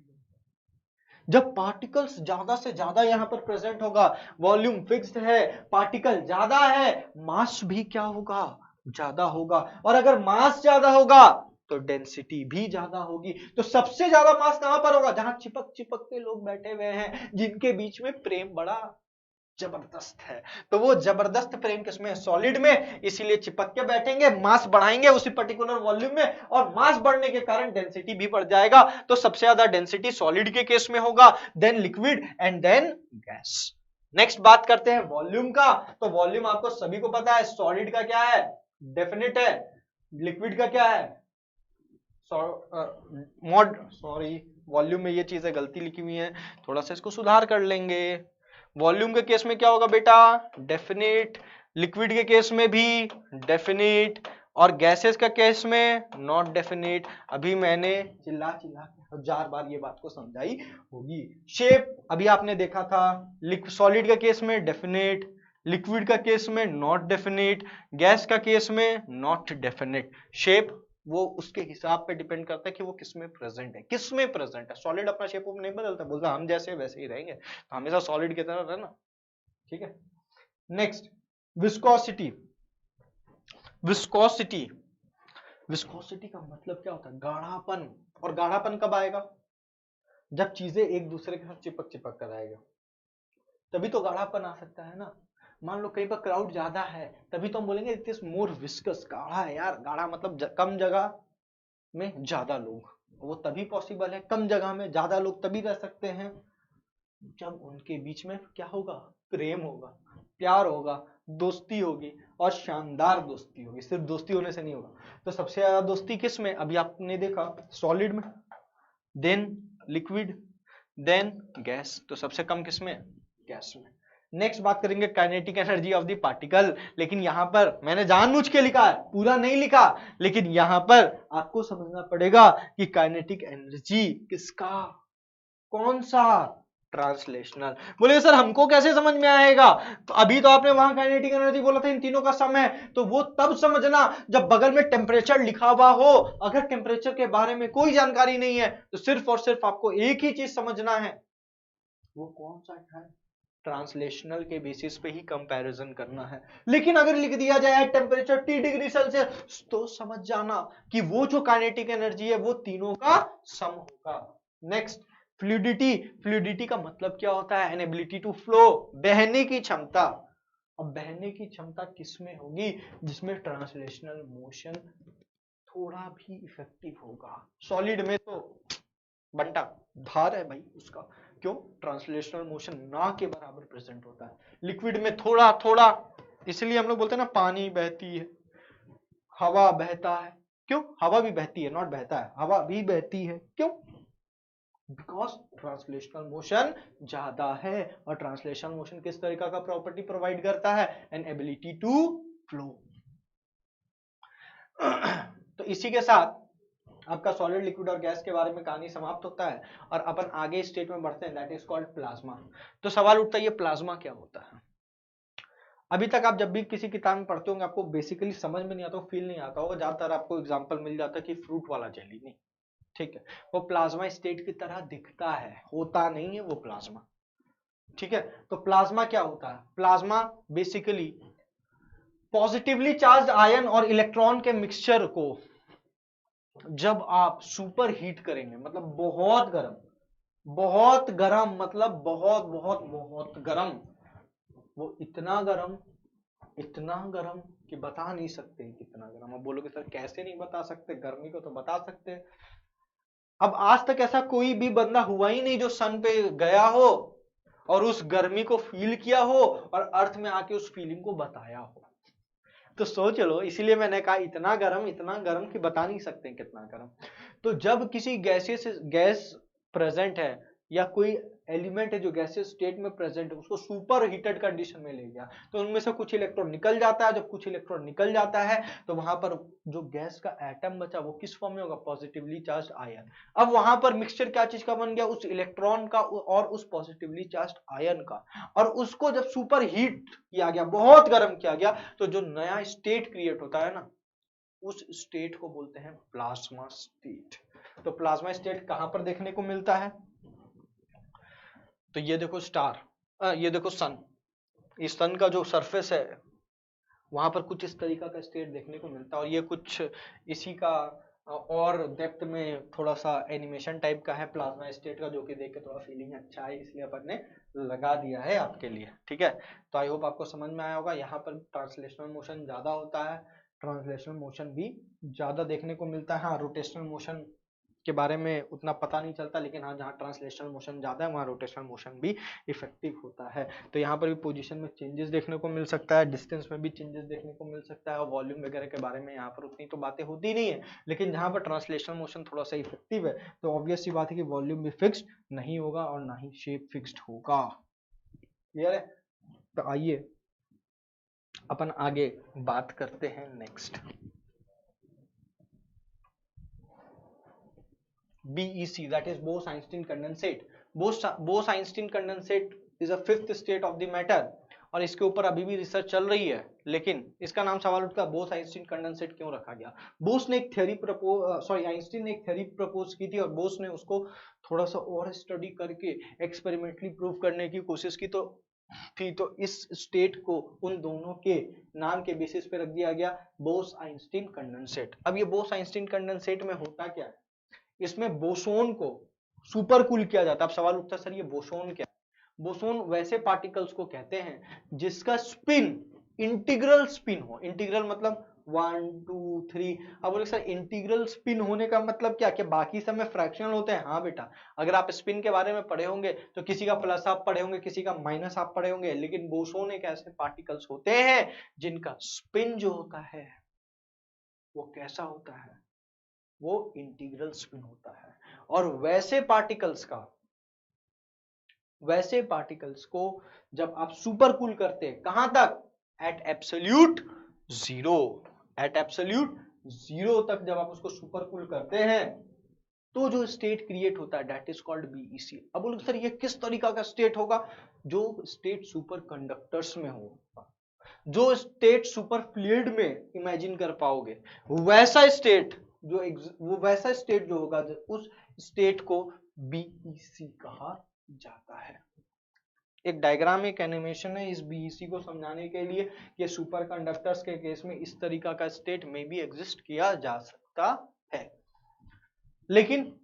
जब पार्टिकल्स ज्यादा से ज्यादा यहां पर प्रेजेंट होगा, वॉल्यूम फिक्स्ड है, पार्टिकल ज्यादा है, मास भी क्या होगा, ज्यादा होगा। और अगर मास ज्यादा होगा तो डेंसिटी भी ज्यादा होगी। तो सबसे ज्यादा मास कहां पर होगा, जहां चिपक चिपक के लोग बैठे हुए हैं, जिनके बीच में प्रेम बड़ा जबरदस्त है। तो वो जबरदस्त प्रेम किसमें, सॉलिड में, इसीलिए चिपक के बैठेंगे, मास बढ़ाएंगे उसी पर्टिकुलर वॉल्यूम में, और मास बढ़ने के कारण डेंसिटी भी बढ़ जाएगा। तो सबसे ज्यादा डेंसिटी सॉलिड के केस में होगा, then liquid and then gas. Next बात करते हैं वॉल्यूम का, तो वॉल्यूम आपको सभी को पता है, सॉलिड का क्या है, डेफिनेट है, लिक्विड का क्या है, मॉड, सॉरी वॉल्यूम में ये चीजें गलती लिखी हुई है, थोड़ा सा इसको सुधार कर लेंगे। वॉल्यूम के केस में क्या होगा बेटा, डेफिनिट, लिक्विड के केस में भी डेफिनिट, और गैसेस का केस में नॉट डेफिनिट। अभी मैंने चिल्ला चिल्ला के 1000 बार ये बात को समझाई होगी। शेप अभी आपने देखा था, सॉलिड का केस में डेफिनिट, लिक्विड का केस में नॉट डेफिनिट, गैस का केस में नॉट डेफिनिट। शेप वो उसके हिसाब पे डिपेंड करता है कि वो किस में प्रेजेंट है, किस में प्रेजेंट है। सॉलिड अपना शेप नहीं बदलता, बोलता हम जैसे वैसे ही रहेंगे, तो हमेशा सॉलिड की तरह रहना, ठीक है। नेक्स्ट विस्कोसिटी, विस्कोसिटी, विस्कोसिटी का मतलब क्या होता है, गाढ़ापन। और गाढ़ापन कब आएगा, जब चीजें एक दूसरे के साथ चिपक चिपक कर आएगा, तभी तो गाढ़ापन आ सकता है ना। मान लो कहीं पर क्राउड ज्यादा है, तभी तो हम बोलेंगे इट इज मोर विस्कस, गाढ़ा है यार, गाढ़ा मतलब कम जगह में ज्यादा लोग, वो तभी पॉसिबल है, कम जगह में ज्यादा लोग तभी रह सकते हैं जब उनके बीच में क्या होगा, प्रेम होगा, प्यार होगा, दोस्ती होगी, और शानदार दोस्ती होगी, सिर्फ दोस्ती होने से नहीं होगा। तो सबसे ज्यादा दोस्ती किस में, अभी आपने देखा सॉलिड में, देन लिक्विड, देन गैस, तो सबसे कम किस में, गैस में। नेक्स्ट बात करेंगे kinetic energy of the particle, लेकिन यहां पर मैंने जानबूझ के लिखा है, पूरा नहीं लिखा, लेकिन यहां पर आपको समझना पड़ेगा कि काइनेटिक एनर्जी किसका, कौन सा, ट्रांसलेशनल। बोले सर हमको कैसे समझ में आएगा, तो अभी तो आपने वहां काइनेटिक एनर्जी बोला था इन तीनों का सम है, तो वो तब समझना जब बगल में टेम्परेचर लिखा हुआ हो। अगर टेम्परेचर के बारे में कोई जानकारी नहीं है तो सिर्फ और सिर्फ आपको एक ही चीज समझना है, वो कौन सा है, ट्रांसलेशनल के बेसिस पे ही कंपैरिजन करना है। लेकिन अगर लिख दिया जाए टेम्परेचर T डिग्री सेल्सियस, तो समझ जाना कि वो जो काइनेटिक एनर्जी है वो तीनों का सम होगा। नेक्स्ट फ्लूइडिटी, फ्लूइडिटी का मतलब क्या होता है, एन एबिलिटी टू फ्लो, बहने की क्षमता। अब बहने की क्षमता किसमें होगी, जिसमें ट्रांसलेशनल मोशन थोड़ा भी इफेक्टिव होगा। सॉलिड में तो बंटा भार है भाई उसका, क्यों, ट्रांसलेशनल मोशन ना के बराबर प्रेजेंट होता है। लिक्विड में थोड़ा थोड़ा, इसलिए हम लोग बोलते हैं ना पानी बहती है, हवा बहता है, क्यों, हवा भी बहती है, नॉट बहता है, हवा भी बहती है, क्यों, बिकॉज ट्रांसलेशनल मोशन ज्यादा है। और ट्रांसलेशनल मोशन किस तरीका का प्रॉपर्टी प्रोवाइड करता है, एन एबिलिटी टू फ्लो। तो इसी के साथ आपका सॉलिड, लिक्विड और गैस के बारे में कहानी समाप्त होता है और अपन आगे स्टेट में बढ़ते हैं, दैट इज कॉल्ड प्लाज्मा। तो सवाल उठता है ये प्लाज्मा क्या होता है। अभी तक आप जब भी किसी किताब में पढ़ते होंगे आपको बेसिकली समझ में नहीं आता, फील नहीं आता होगा, ज्यादातर आपको एग्जांपल मिल जाता है कि फ्रूट वाला जेली, नहीं, ठीक है, वो प्लाज्मा स्टेट की तरह दिखता है, होता नहीं है वो प्लाज्मा, ठीक है। तो प्लाज्मा क्या होता है, plasma basically positively charge ion और इलेक्ट्रॉन के मिक्सचर को जब आप सुपर हीट करेंगे, मतलब बहुत गर्म, बहुत गर्म, मतलब बहुत बहुत बहुत गर्म, वो इतना गर्म, इतना गर्म कि बता नहीं सकते कितना गर्म। अब बोलोगे सर कैसे नहीं बता सकते, गर्मी को तो बता सकते। अब आज तक ऐसा कोई भी बंदा हुआ ही नहीं जो सन पे गया हो और उस गर्मी को फील किया हो और अर्थ में आके उस फीलिंग को बताया हो। तो सोच लो, इसीलिए मैंने कहा इतना गर्म कि बता नहीं सकते कितना गर्म। तो जब किसी गैस प्रेजेंट है या कोई एलिमेंट है जो गैसियस स्टेट में प्रेजेंट है, उसको सुपर हीटेड कंडीशन में ले गया तो उनमें से कुछ इलेक्ट्रॉन निकल जाता है। जब कुछ इलेक्ट्रॉन निकल जाता है तो वहां पर जो गैस का एटम बचा वो किस फॉर्म में होगा, पॉजिटिवली चार्ज आयन। अब वहां पर मिक्सचर क्या चीज का बन गया, उस इलेक्ट्रॉन का और उस पॉजिटिवली चार्ज आयन का, और उसको जब सुपर हीट किया गया, बहुत गर्म किया गया, तो जो नया स्टेट क्रिएट होता है ना, उस स्टेट को बोलते हैं प्लाज्मा स्टेट। तो प्लाज्मा स्टेट कहां पर देखने को मिलता है, तो ये देखो स्टार, ये देखो सन, इस सन का जो सरफेस है वहां पर कुछ इस तरीका का स्टेट देखने को मिलता है, और ये कुछ इसी का और डेप्थ में थोड़ा सा एनिमेशन टाइप का है प्लाज्मा स्टेट का, जो कि देख के थोड़ा फीलिंग अच्छा है, इसलिए अपन ने लगा दिया है आपके लिए, ठीक है। तो आई होप आपको समझ में आया होगा। यहाँ पर ट्रांसलेशनल मोशन ज्यादा होता है, ट्रांसलेशनल मोशन भी ज्यादा देखने को मिलता है। हाँ, रोटेशनल मोशन के बारे में उतना पता नहीं चलता, लेकिन हाँ जहाँ ट्रांसलेशनल मोशन ज्यादा है वहाँ रोटेशनल मोशन भी इफेक्टिव होता है। तो यहाँ पर भी पोजीशन में चेंजेस देखने को मिल सकता है, डिस्टेंस में भी चेंजेस देखने को मिल सकता है, और वॉल्यूम वगैरह के बारे में यहाँ पर उतनी तो बातें होती नहीं है, लेकिन जहाँ पर ट्रांसलेशनल मोशन थोड़ा सा इफेक्टिव है तो ऑब्वियस सी बात है कि वॉल्यूम भी फिक्स्ड नहीं होगा और ना ही शेप फिक्स्ड होगा। क्लियर है? तो आइए अपन आगे बात करते हैं next. BEC, that is Bose-Einstein condensate. Bose-Einstein condensate is a fifth state of the matter, और इसके ऊपर अभी भी रिसर्च चल रही है, लेकिन इसका नाम सवाल उठता है बोस आइंस्टीन कंडेंसेट क्यों रखा गया। बोस ने एक थ्योरी आइंस्टीन ने एक थ्योरी प्रपोज की थी और बोस ने उसको थोड़ा सा और स्टडी करके एक्सपेरिमेंटली प्रूव करने की कोशिश की तो इस स्टेट को उन दोनों के नाम के बेसिस पे रख दिया गया बोस आइंस्टीन कंडेंसेट। अब ये बोस आइंस्टीन कंडेंसेट में होता क्या है, इसमें बोसोन को सुपर कूल किया जाता है। अब सवाल उठता है सर ये बोसोन क्या है। बोसोन वैसे पार्टिकल्स को कहते हैं जिसका स्पिन इंटीग्रल स्पिन हो। इंटीग्रल मतलब 1 2 3। अब बोले सर इंटीग्रल स्पिन होने का मतलब क्या, कि बाकी सब में फ्रैक्शनल होते हैं। हाँ बेटा, अगर आप स्पिन के बारे में पढ़े होंगे तो किसी का प्लस आप पढ़े होंगे, किसी का माइनस आप पढ़े होंगे, लेकिन बोसोन एक ऐसे पार्टिकल्स होते हैं जिनका स्पिन जो होता है वो कैसा होता है, वो इंटीग्रल स्पिन होता है। और वैसे पार्टिकल्स को जब आप सुपर कूल करते हैं कहां तक, एट एब्सोल्यूट जीरो तक जब आप उसको सुपर कूल करते हैं तो जो स्टेट क्रिएट होता है दैट इज कॉल्ड BEC। अब बोलो सर ये किस तरीका का स्टेट होगा, जो स्टेट सुपर कंडक्टर्स में होगा, जो स्टेट सुपर फ्लूइड में इमेजिन कर पाओगे, वैसा स्टेट जो होगा उस स्टेट को BEC कहा जाता है। एक डायग्राम, एक एनिमेशन है इस BEC को समझाने के लिए कि सुपर कंडक्टर्स के केस में इस तरीका का स्टेट में भी एग्जिस्ट किया जा सकता है। लेकिन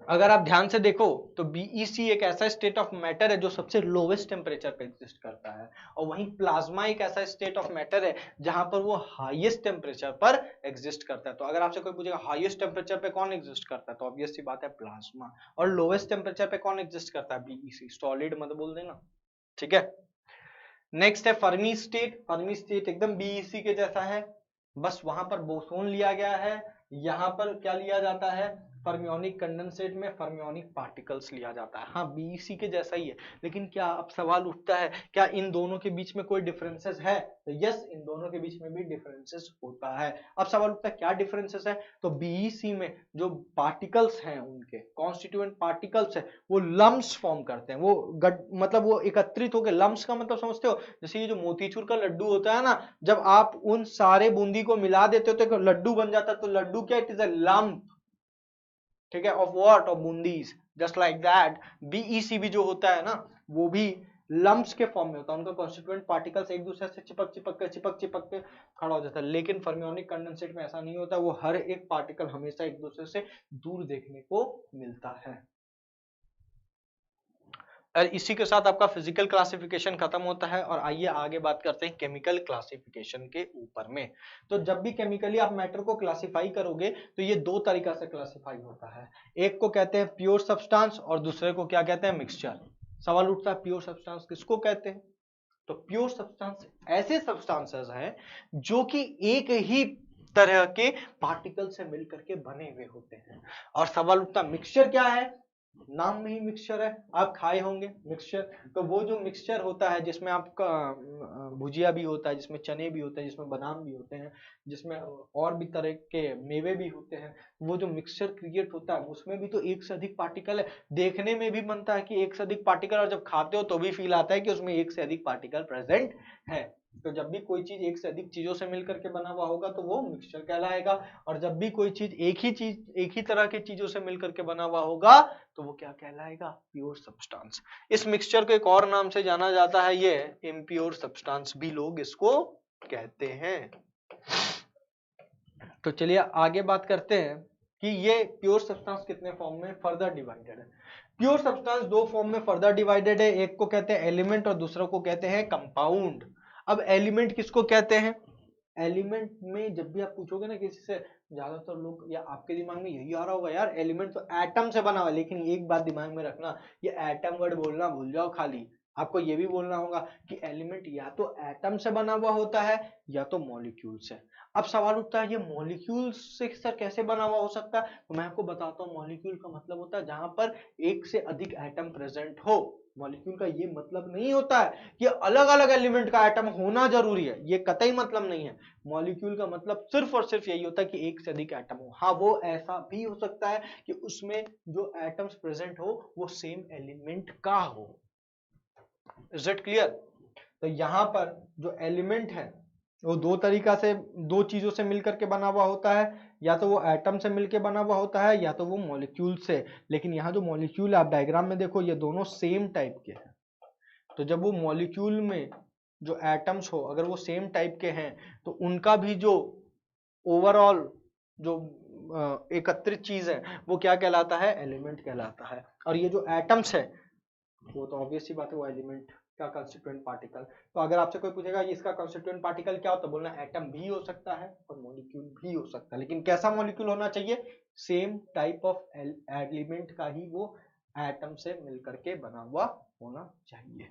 अगर आप ध्यान से देखो तो BEC एक ऐसा स्टेट ऑफ मैटर है जो सबसे लोवेस्ट टेम्परेचर पे एग्जिस्ट करता है, और वहीं प्लाज्मा एक ऐसा स्टेट ऑफ मैटर है जहां पर वो हाईएस्ट टेम्परेचर पर एग्जिस्ट करता है। तो अगर आपसे कोई पूछेगा हाईएस्ट टेम्परेचर पे कौन एग्जिस्ट करता है, तो ऑब्वियस सी बात है प्लाज्मा। और लोवेस्ट टेम्परेचर पे कौन एग्जिस्ट करता है, BEC। सॉलिड मत बोल देना, ठीक है। नेक्स्ट है फर्मी स्टेट। फर्मी स्टेट एकदम BEC के जैसा है, बस वहां पर बोसोन लिया गया है, यहां पर क्या लिया जाता है, फर्मियोनिक कंडेंसेट में फर्मियोनिक पार्टिकल्स लिया जाता है। हाँ, बीईसी के जैसा ही है, लेकिन क्या अब सवाल उठता है क्या इन दोनों के बीच में कोई डिफरेंसेस है? तो यस, इन दोनों के बीच में भी डिफरेंसेस होता है। अब सवाल उठता है क्या डिफरेंसेस है? तो बीईसी में जो पार्टिकल्स हैं, उनके कॉन्स्टिट्यूएंट पार्टिकल्स है, वो लम्स फॉर्म करते हैं, वो मतलब वो एकत्रित होकर, लम्स का मतलब समझते हो, जैसे ये जो मोतीचूर का लड्डू होता है ना, जब आप उन सारे बूंदी को मिला देते हो तो एक लड्डू बन जाता है। तो लड्डू क्या, इट इज अ लंप, ठीक है, of what, of boondis. Just like that BEC भी जो होता है ना, वो भी लम्प्स के फॉर्म में होता है। उनका कॉन्स्टिट्यूएंट पार्टिकल्स एक दूसरे से चिपक के खड़ा हो जाता है। लेकिन फर्मियोनिक कंडेंसेट में ऐसा नहीं होता, वो हर एक पार्टिकल हमेशा एक दूसरे से दूर देखने को मिलता है। और इसी के साथ आपका फिजिकल क्लासिफिकेशन खत्म होता है, और आइए आगे बात करते हैं केमिकल क्लासिफिकेशन के ऊपर में। तो जब भी केमिकली आप मैटर को क्लासिफाई करोगे तो ये दो तरीका से क्लासिफाई होता है। एक को कहते हैं प्योर सब्सटेंस और दूसरे को क्या कहते हैं, मिक्सचर। सवाल उठता है प्योर सब्सटेंस किसको कहते हैं? तो प्योर सब्सटेंस ऐसे सब्सटेंसेस हैं जो कि एक ही तरह के पार्टिकल से मिलकर के बने हुए होते हैं। और सवाल उठता मिक्सचर क्या है? नाम में ही मिक्सचर है, आप खाए होंगे मिक्सचर। तो वो जो मिक्सचर होता है जिसमें आपका भुजिया भी होता है, जिसमें चने भी होते हैं, जिसमें बादाम भी होते हैं, जिसमें और भी तरह के मेवे भी होते हैं, वो जो मिक्सचर क्रिएट होता है उसमें भी तो एक से अधिक पार्टिकल है। देखने में भी बनता है कि एक से अधिक पार्टिकल, और जब खाते हो तो भी फील आता है कि उसमें एक से अधिक पार्टिकल प्रेजेंट है। तो जब भी कोई चीज एक से अधिक चीजों से मिलकर के बना हुआ होगा तो वो मिक्सचर कहलाएगा। और जब भी कोई चीज एक ही तरह की चीजों से मिलकर के बना हुआ होगा तो वो क्या कहलाएगा, प्योर सब्सटेंस। इस मिक्सचर को एक और नाम से जाना जाता है, ये इम्प्योर सब्सटेंस भी लोग इसको कहते हैं। तो चलिए आगे बात करते हैं कि ये प्योर सब्सटेंस कितने फॉर्म में फर्दर डिवाइडेड है। प्योर सब्सटेंस दो फॉर्म में फर्दर डिवाइडेड है, एक को कहते हैं एलिमेंट और दूसरा को कहते हैं कंपाउंड। अब एलिमेंट किसको कहते हैं? एलिमेंट में जब भी आप पूछोगे ना किसी से, ज्यादातर लोग या आपके दिमाग में यही आ रहा होगा, यार एलिमेंट तो एटम से बना हुआ है। लेकिन एक बात दिमाग में रखना, ये एटम वर्ड बोलना भूल जाओ, खाली आपको ये भी बोलना होगा कि एलिमेंट या तो एटम से बना हुआ होता है या तो मॉलिक्यूल से। अब सवाल उठता है ये मॉलिक्यूल से सर कैसे बना हुआ हो सकता है? तो मैं आपको बताता हूँ, मॉलिक्यूल का मतलब होता है जहां पर एक से अधिक एटम प्रेजेंट हो। मॉलिक्यूल का ये मतलब नहीं होता है कि अलग अलग एलिमेंट का एटम होना जरूरी है, ये कतई मतलब नहीं है। मॉलिक्यूल का मतलब सिर्फ और सिर्फ यही होता है कि एक से अधिक एटम हो। हाँ, वो ऐसा भी हो सकता है कि उसमें जो एटम्स प्रेजेंट हो वो सेम एलिमेंट का हो। Is it clear? तो यहां पर जो एलिमेंट है वो दो तरीका से, दो चीजों से मिलकर के बना हुआ होता है, या तो वो एटम से मिलकर बना हुआ होता है या तो वो मॉलिक्यूल से। लेकिन यहाँ जो मॉलिक्यूल आप डायग्राम में देखो, ये दोनों सेम टाइप के हैं। तो जब वो मॉलिक्यूल में जो एटम्स हो अगर वो सेम टाइप के हैं तो उनका भी जो ओवरऑल जो एकत्रित चीज है वो क्या कहलाता है, एलिमेंट कहलाता है। और ये जो एटम्स है वो तो ऑब्वियस सी बात है, वो एलिमेंट का कंस्टिट्यूएंट पार्टिकल। तो अगर आपसे कोई पूछेगा इसका कंस्टिट्यूएंट पार्टिकल क्या होता है, बोलना एटम भी हो सकता है और मॉलिक्यूल भी हो सकता है। लेकिन कैसा मॉलिक्यूल होना चाहिए? सेम टाइप ऑफ एलिमेंट का ही वो एटम से मिलकर के बना हुआ होना चाहिए।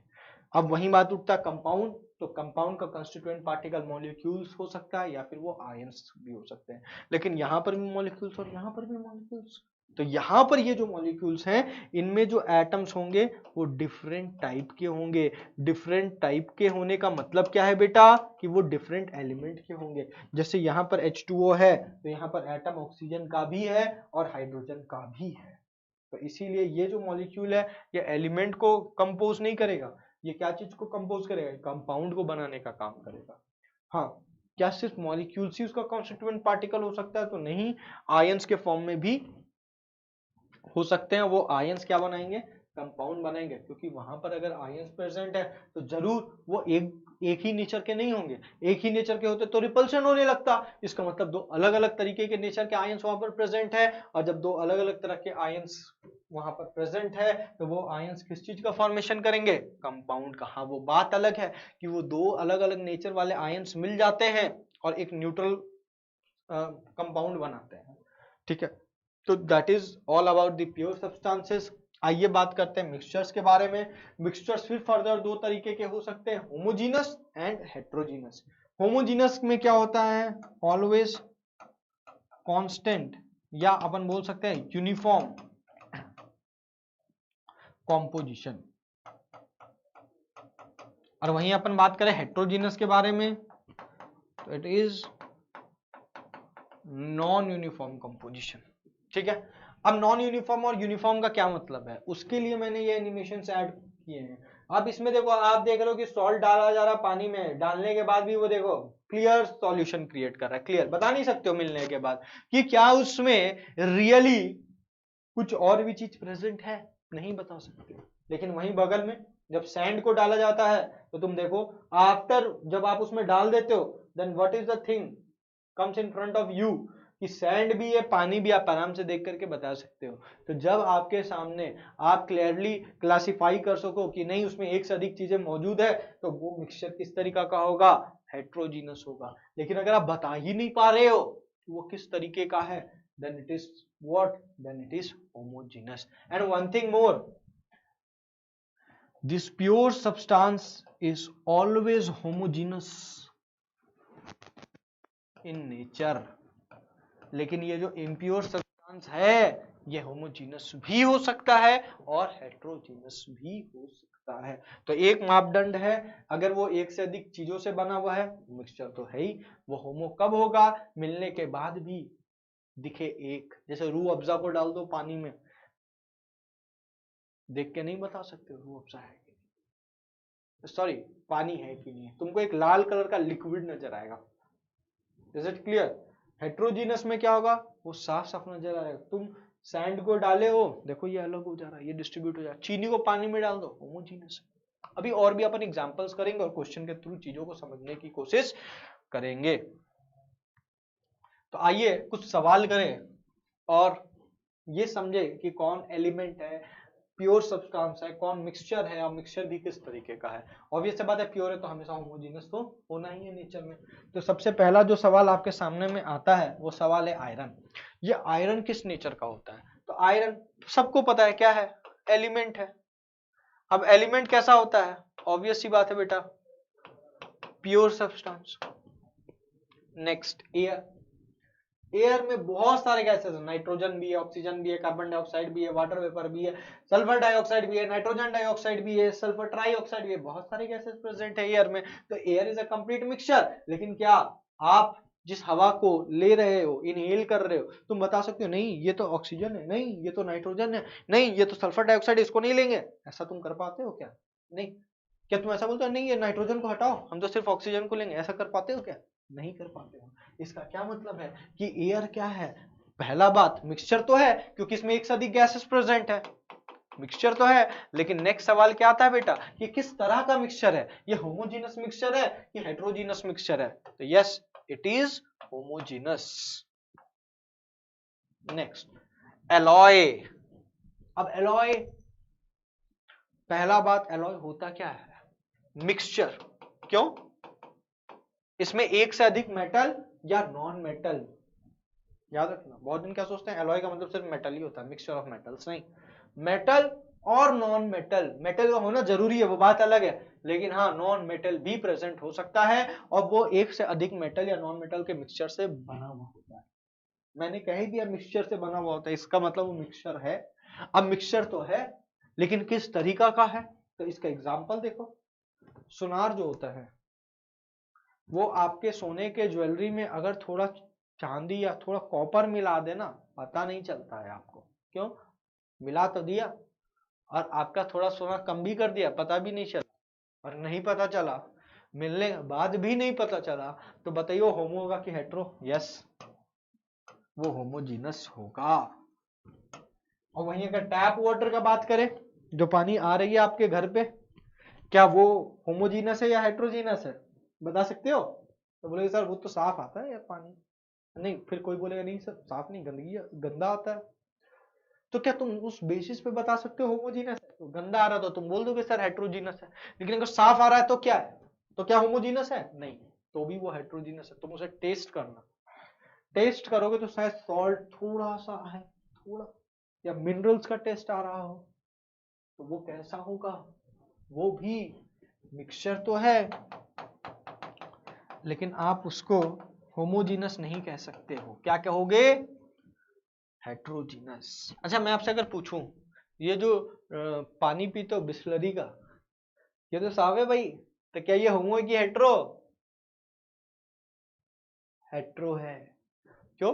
अब वही बात उठता है कंपाउंड। तो कंपाउंड का कंस्टिट्यूएंट पार्टिकल मॉलिक्यूल्स हो सकता है या फिर वो आयंस भी हो सकते हैं। लेकिन यहां पर भी मॉलिक्यूल्स और यहां पर भी मॉलिक्यूल्स। तो यहां पर ये जो मॉलिक्यूल्स हैं इनमें जो एटम्स होंगे वो डिफरेंट टाइप के होंगे। डिफरेंट टाइप के होने का मतलब क्या है बेटा, कि वो डिफरेंट एलिमेंट के होंगे। जैसे यहां पर H2O है तो यहां पर एटम ऑक्सीजन का भी है और हाइड्रोजन का भी है। तो इसीलिए ये जो मॉलिक्यूल है ये एलिमेंट को कंपोज नहीं करेगा, ये क्या चीज को कंपोज करेगा, कंपाउंड को बनाने का काम करेगा। हाँ, क्या सिर्फ मॉलिक्यूल्स ही उसका कॉन्स्टिट्यूएंट पार्टिकल हो सकता है? तो नहीं, आयंस के फॉर्म में भी हो सकते हैं। वो आयंस क्या बनाएंगे, कंपाउंड बनाएंगे। क्योंकि वहां पर अगर आयंस प्रेजेंट है तो जरूर वो एक ही नेचर के नहीं होंगे। एक ही नेचर के होते तो रिपल्शन होने लगता। इसका मतलब दो अलग अलग तरीके के नेचर के आयंस वहां पर प्रेजेंट है, और जब दो अलग अलग तरह के आयंस वहां पर प्रेजेंट है तो वो आयंस किस चीज का फॉर्मेशन करेंगे, कंपाउंड का। हाँ, वो बात अलग है कि वो दो अलग अलग नेचर वाले आयंस मिल जाते हैं और एक न्यूट्रल कंपाउंड बनाते हैं। ठीक है, तो that is all about the pure substances. आइए बात करते हैं मिक्सचर्स के बारे में। मिक्सचर्स फिर फर्दर दो तरीके के हो सकते हैं, होमोजीनस एंड हेट्रोजीनस। होमोजीनस में क्या होता है, ऑलवेज कांस्टेंट या अपन बोल सकते हैं यूनिफॉर्म कॉम्पोजिशन। और वहीं अपन बात करें हेट्रोजीनस के बारे में तो it is non uniform composition. ठीक है, अब नॉन यूनिफॉर्म और यूनिफॉर्म का क्या मतलब है, उसके लिए मैंने ये एनिमेशन ऐड किए हैं। अब इसमें देखो, आप देख रहे हो कि सॉल्ट डाला जा रहा है पानी में, डालने के बाद भी वो देखो क्लियर सॉल्यूशन क्रिएट कर रहा है। क्लियर बता नहीं सकते हो मिलने के बाद कि क्या उसमें रियली कुछ और भी चीज प्रेजेंट है, नहीं बता सकते। लेकिन वहीं बगल में जब सैंड को डाला जाता है तो तुम देखो, आफ्टर जब आप उसमें डाल देते हो then what is the thing comes in front of you, कि सैंड भी है पानी भी, आप आराम से देख करके बता सकते हो। तो जब आपके सामने आप क्लियरली क्लासिफाई कर सको कि नहीं उसमें एक से अधिक चीजें मौजूद है, तो वो मिक्सचर किस तरीका का होगा, हेट्रोजीनस होगा। लेकिन अगर आप बता ही नहीं पा रहे हो वो किस तरीके का है, then it is what, then it is homogeneous. And one thing more, this pure substance is always homogeneous in nature, लेकिन ये जो impure substance है ये होमोजीनस भी हो सकता है और हेट्रोजीनस भी हो सकता है। तो एक मापदंड है, अगर वो एक से अधिक चीजों से बना हुआ है मिक्सचर तो है ही, वो होमो कब होगा, मिलने के बाद भी दिखे एक। जैसे रूह अफ़ज़ा को डाल दो पानी में, देख के नहीं बता सकते रूह अफ़ज़ा है कि नहीं, सॉरी पानी है कि नहीं है, तुमको एक लाल कलर का लिक्विड नजर आएगा। Is it clear? हेट्रोजीनस में क्या होगा, वो साफ साफ नजर आएगा। तुम सैंड को डाले हो, देखो ये अलग हो जा रहा है, ये डिस्ट्रीब्यूट हो जा रहा है। चीनी को पानी में डाल दो, होमोजीनस। अभी और भी अपन एग्जांपल्स करेंगे और क्वेश्चन के थ्रू चीजों को समझने की कोशिश करेंगे। तो आइए कुछ सवाल करें और ये समझे कि कौन एलिमेंट है, प्योर सब्सटेंस है, कौन मिक्सचर है और मिक्सचर भी किस तरीके का है। ऑब्वियस सी बात है प्योर है तो हमेशा होमोजेनस तो होना ही है नेचर में। तो सबसे पहला जो सवाल आपके सामने में आता है वो सवाल है आयरन। ये आयरन किस नेचर का होता है? तो आयरन सबको पता है क्या है, एलिमेंट है। अब एलिमेंट कैसा होता है, ऑब्वियस सी बात है बेटा, pure substance. Next air, air में बहुत सारे गैसेस हैं, नाइट्रोजन भी है, ऑक्सीजन भी है, कार्बन डाइऑक्साइड भी है, वाटर वेपर भी है, सल्फर डाइऑक्साइड भी है, नाइट्रोजन डाइऑक्साइड भी है, सल्फर ट्राइऑक्साइड भी है, बहुत सारे गैसेस प्रेजेंट है एयर में। तो air is a complete mixture. लेकिन क्या आप जिस हवा को ले रहे हो, इनहेल कर रहे हो, तुम बता सकते हो नहीं ये तो ऑक्सीजन है, नहीं ये तो नाइट्रोजन है, नहीं ये तो सल्फर डाइऑक्साइड, इसको नहीं लेंगे? ऐसा तुम कर पाते हो क्या? नहीं। क्या तुम ऐसा बोलते हो नहीं ये नाइट्रोजन को हटाओ हम तो सिर्फ ऑक्सीजन को लेंगे, ऐसा कर पाते हो क्या? नहीं कर पाते हो। इसका क्या मतलब है कि एयर क्या है, पहला बात मिक्सचर तो है क्योंकि इसमें एक से अधिक गैसेस प्रेजेंट है, मिक्सचर तो है। लेकिन नेक्स्ट सवाल क्या आता है बेटा, ये किस तरह का मिक्सचर है, ये होमोजीनस मिक्सचर है कि हेट्रोजीनस मिक्सचर है? तो yes it is homogeneous. Next alloy. अब एलॉय, पहला बात एलॉय होता क्या है, मिक्सचर। क्यों? इसमें एक से अधिक मेटल या नॉन मेटल, याद रखना। बहुत दिन क्या सोचते हैं एलॉय का मतलब सिर्फ मेटल ही होता है, मिक्सचर ऑफ मेटल्स नहीं, मेटल और नॉन मेटल। मेटल होना जरूरी है वो बात अलग है, लेकिन हाँ नॉन मेटल भी प्रेजेंट हो सकता है और वो एक से अधिक मेटल या नॉन मेटल के मिक्सचर से बना हुआ होता है। मैंने कह ही दिया मिक्सचर से बना हुआ होता है, इसका मतलब वो मिक्सचर है। अब मिक्सचर तो है लेकिन किस तरीका का है, तो इसका एग्जाम्पल देखो। सुनार जो होता है वो आपके सोने के ज्वेलरी में अगर थोड़ा चांदी या थोड़ा कॉपर मिला देना पता नहीं चलता है आपको। क्यों? मिला तो दिया और आपका थोड़ा सोना कम भी कर दिया, पता भी नहीं चला। और नहीं पता चला, मिलने के बाद भी नहीं पता चला, तो बताइए वो होमो होगा कि हेट्रो? यस वो होमोजीनस होगा। और वहीं अगर टैप वाटर का बात करें, जो पानी आ रही है आपके घर पे, क्या वो होमोजीनस है या हेट्रोजीनस है, बता सकते हो? तो बोलेगे सर वो तो साफ आता है यार पानी। नहीं, फिर कोई बोलेगा नहीं सर साफ नहीं, गंदगी गंदा आता है। तो क्या तुम उस बेसिस पे बता सकते हो होमोजीनस है? तो गंदा आ रहा तो तुम बोल दोगे सर हेट्रोजीनस है। लेकिन अगर साफ आ रहा है तो क्या है, तो क्या होमोजीनस है? नहीं, तो भी वो हेट्रोजीनस है। तुम उसे टेस्ट करना, टेस्ट करोगे तो शायद सॉल्ट थोड़ा सा है, थोड़ा, या मिनरल्स का टेस्ट आ रहा हो, तो वो कैसा होगा, वो भी मिक्सचर तो है लेकिन आप उसको होमोजीनस नहीं कह सकते हो। क्या कहोगे? हेट्रोजीनस। अच्छा मैं आपसे अगर पूछूं, ये जो पानी पीते हो बिस्लरी का, ये तो साफ है भाई, तो क्या ये होमो है कि हेट्रो? हेट्रो है। क्यों?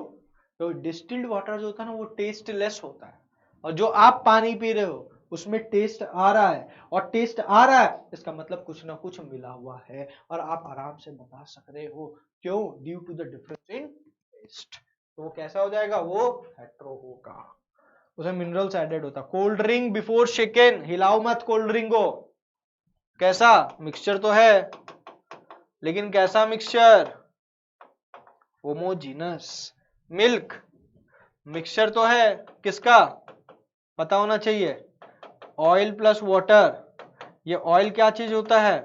तो डिस्टिल्ड वाटर जो होता है ना वो टेस्टलेस होता है, और जो आप पानी पी रहे हो उसमें टेस्ट आ रहा है, और टेस्ट आ रहा है इसका मतलब कुछ ना कुछ मिला हुआ है, और आप आराम से बता सक रहे हो। क्यों? Due to the difference in taste. तो वो कैसा हो जाएगा? वो हेट्रो होगा, उसमें मिनरल्स एडेड होता। कोल्ड ड्रिंक बिफोर शेकन, हिलाओ मत कोल्ड ड्रिंक को। कैसा मिक्सचर तो है, लेकिन कैसा मिक्सचर? होमोजीनस। मिल्क मिक्सचर तो है, किसका? पता होना चाहिए। ऑयल प्लस वाटर, ये ऑयल क्या चीज होता है?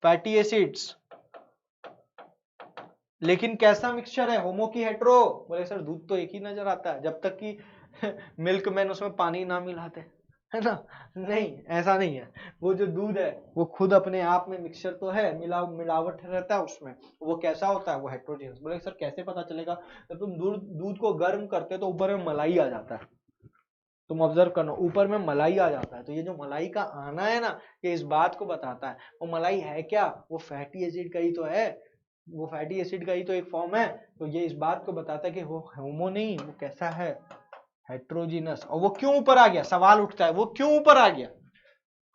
Fatty acids. लेकिन कैसा मिक्सचर है? होमो की हेट्रो? बोले सर दूध तो एक ही नजर आता है जब तक कि मिल्क मैन उसमें पानी ना मिलाते, है ना? नहीं, ऐसा नहीं है। वो जो दूध है वो खुद अपने आप में मिक्सचर तो है, मिलावट रहता है उसमें। वो कैसा होता है? वो हेट्रोजीनियस। बोले सर कैसे पता चलेगा? जब तुम दूध दूध को गर्म करते हो तो ऊपर में मलाई आ जाता है, तुम ऑब्जर्व करना, ऊपर में मलाई आ जाता है। तो ये जो मलाई का आना है ना, ये इस बात को बताता है। वो मलाई है क्या? वो फैटी एसिड का ही तो है, वो फैटी एसिड का ही तो एक फॉर्म है। तो ये इस बात को बताता है कि वो होमो नहीं, वो कैसा है? हेट्रोजीनस। और वो क्यों ऊपर आ गया? सवाल उठता है वो क्यों ऊपर आ गया।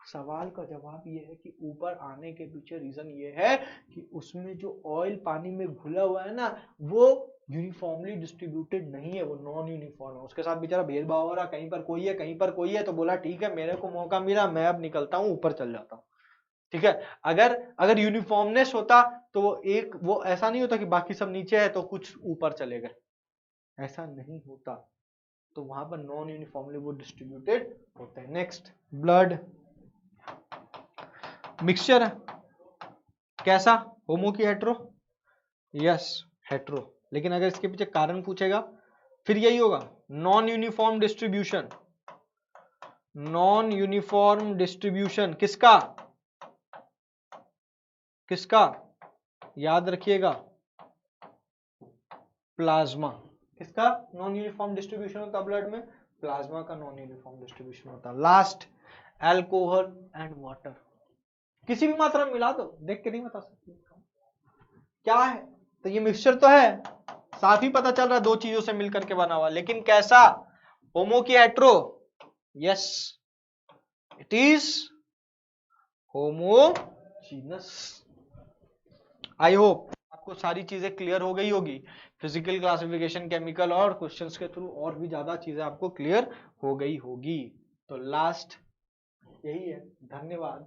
सवाल का जवाब ये है कि ऊपर आने के पीछे रीजन ये है कि उसमें जो ऑयल पानी में घुला हुआ है ना, वो यूनिफॉर्मली डिस्ट्रीब्यूटेड नहीं है, वो नॉन यूनिफॉर्म है। उसके साथ बेचारा भेदभाव हो रहा, कहीं पर कोई है कहीं पर कोई है, तो बोला ठीक है मेरे को मौका मिला, मैं अब निकलता हूं, ऊपर चल जाता हूं। ठीक है। अगर अगर यूनिफॉर्मनेस होता तो वो ऐसा नहीं होता कि बाकी सब नीचे है तो कुछ ऊपर चले गए, ऐसा नहीं होता। तो वहां पर नॉन यूनिफॉर्मली वो डिस्ट्रीब्यूटेड होते हैं। नेक्स्ट, ब्लड मिक्सचर है, कैसा? होमो की हेट्रो? Yes, hetero. लेकिन अगर इसके पीछे कारण पूछेगा फिर यही होगा, non uniform distribution. Non uniform distribution किसका? किसका? याद रखिएगा, प्लाज्मा। किसका नॉन यूनिफॉर्म डिस्ट्रीब्यूशन होता ब्लड में? प्लाज्मा का नॉन यूनिफॉर्म डिस्ट्रीब्यूशन होता। Last, alcohol and water. किसी भी मात्रा में मिला दो, देख के नहीं बता सकते क्या है। तो ये मिक्सचर तो है, साथ ही पता चल रहा है दो चीजों से मिलकर के बना हुआ, लेकिन कैसा? होमो की hetero? Yes, it is homogeneous. I hope आपको सारी चीजें क्लियर हो गई होगी। फिजिकल क्लासिफिकेशन, केमिकल और क्वेश्चंस के थ्रू और भी ज्यादा चीजें आपको क्लियर हो गई होगी। तो लास्ट यही है। धन्यवाद।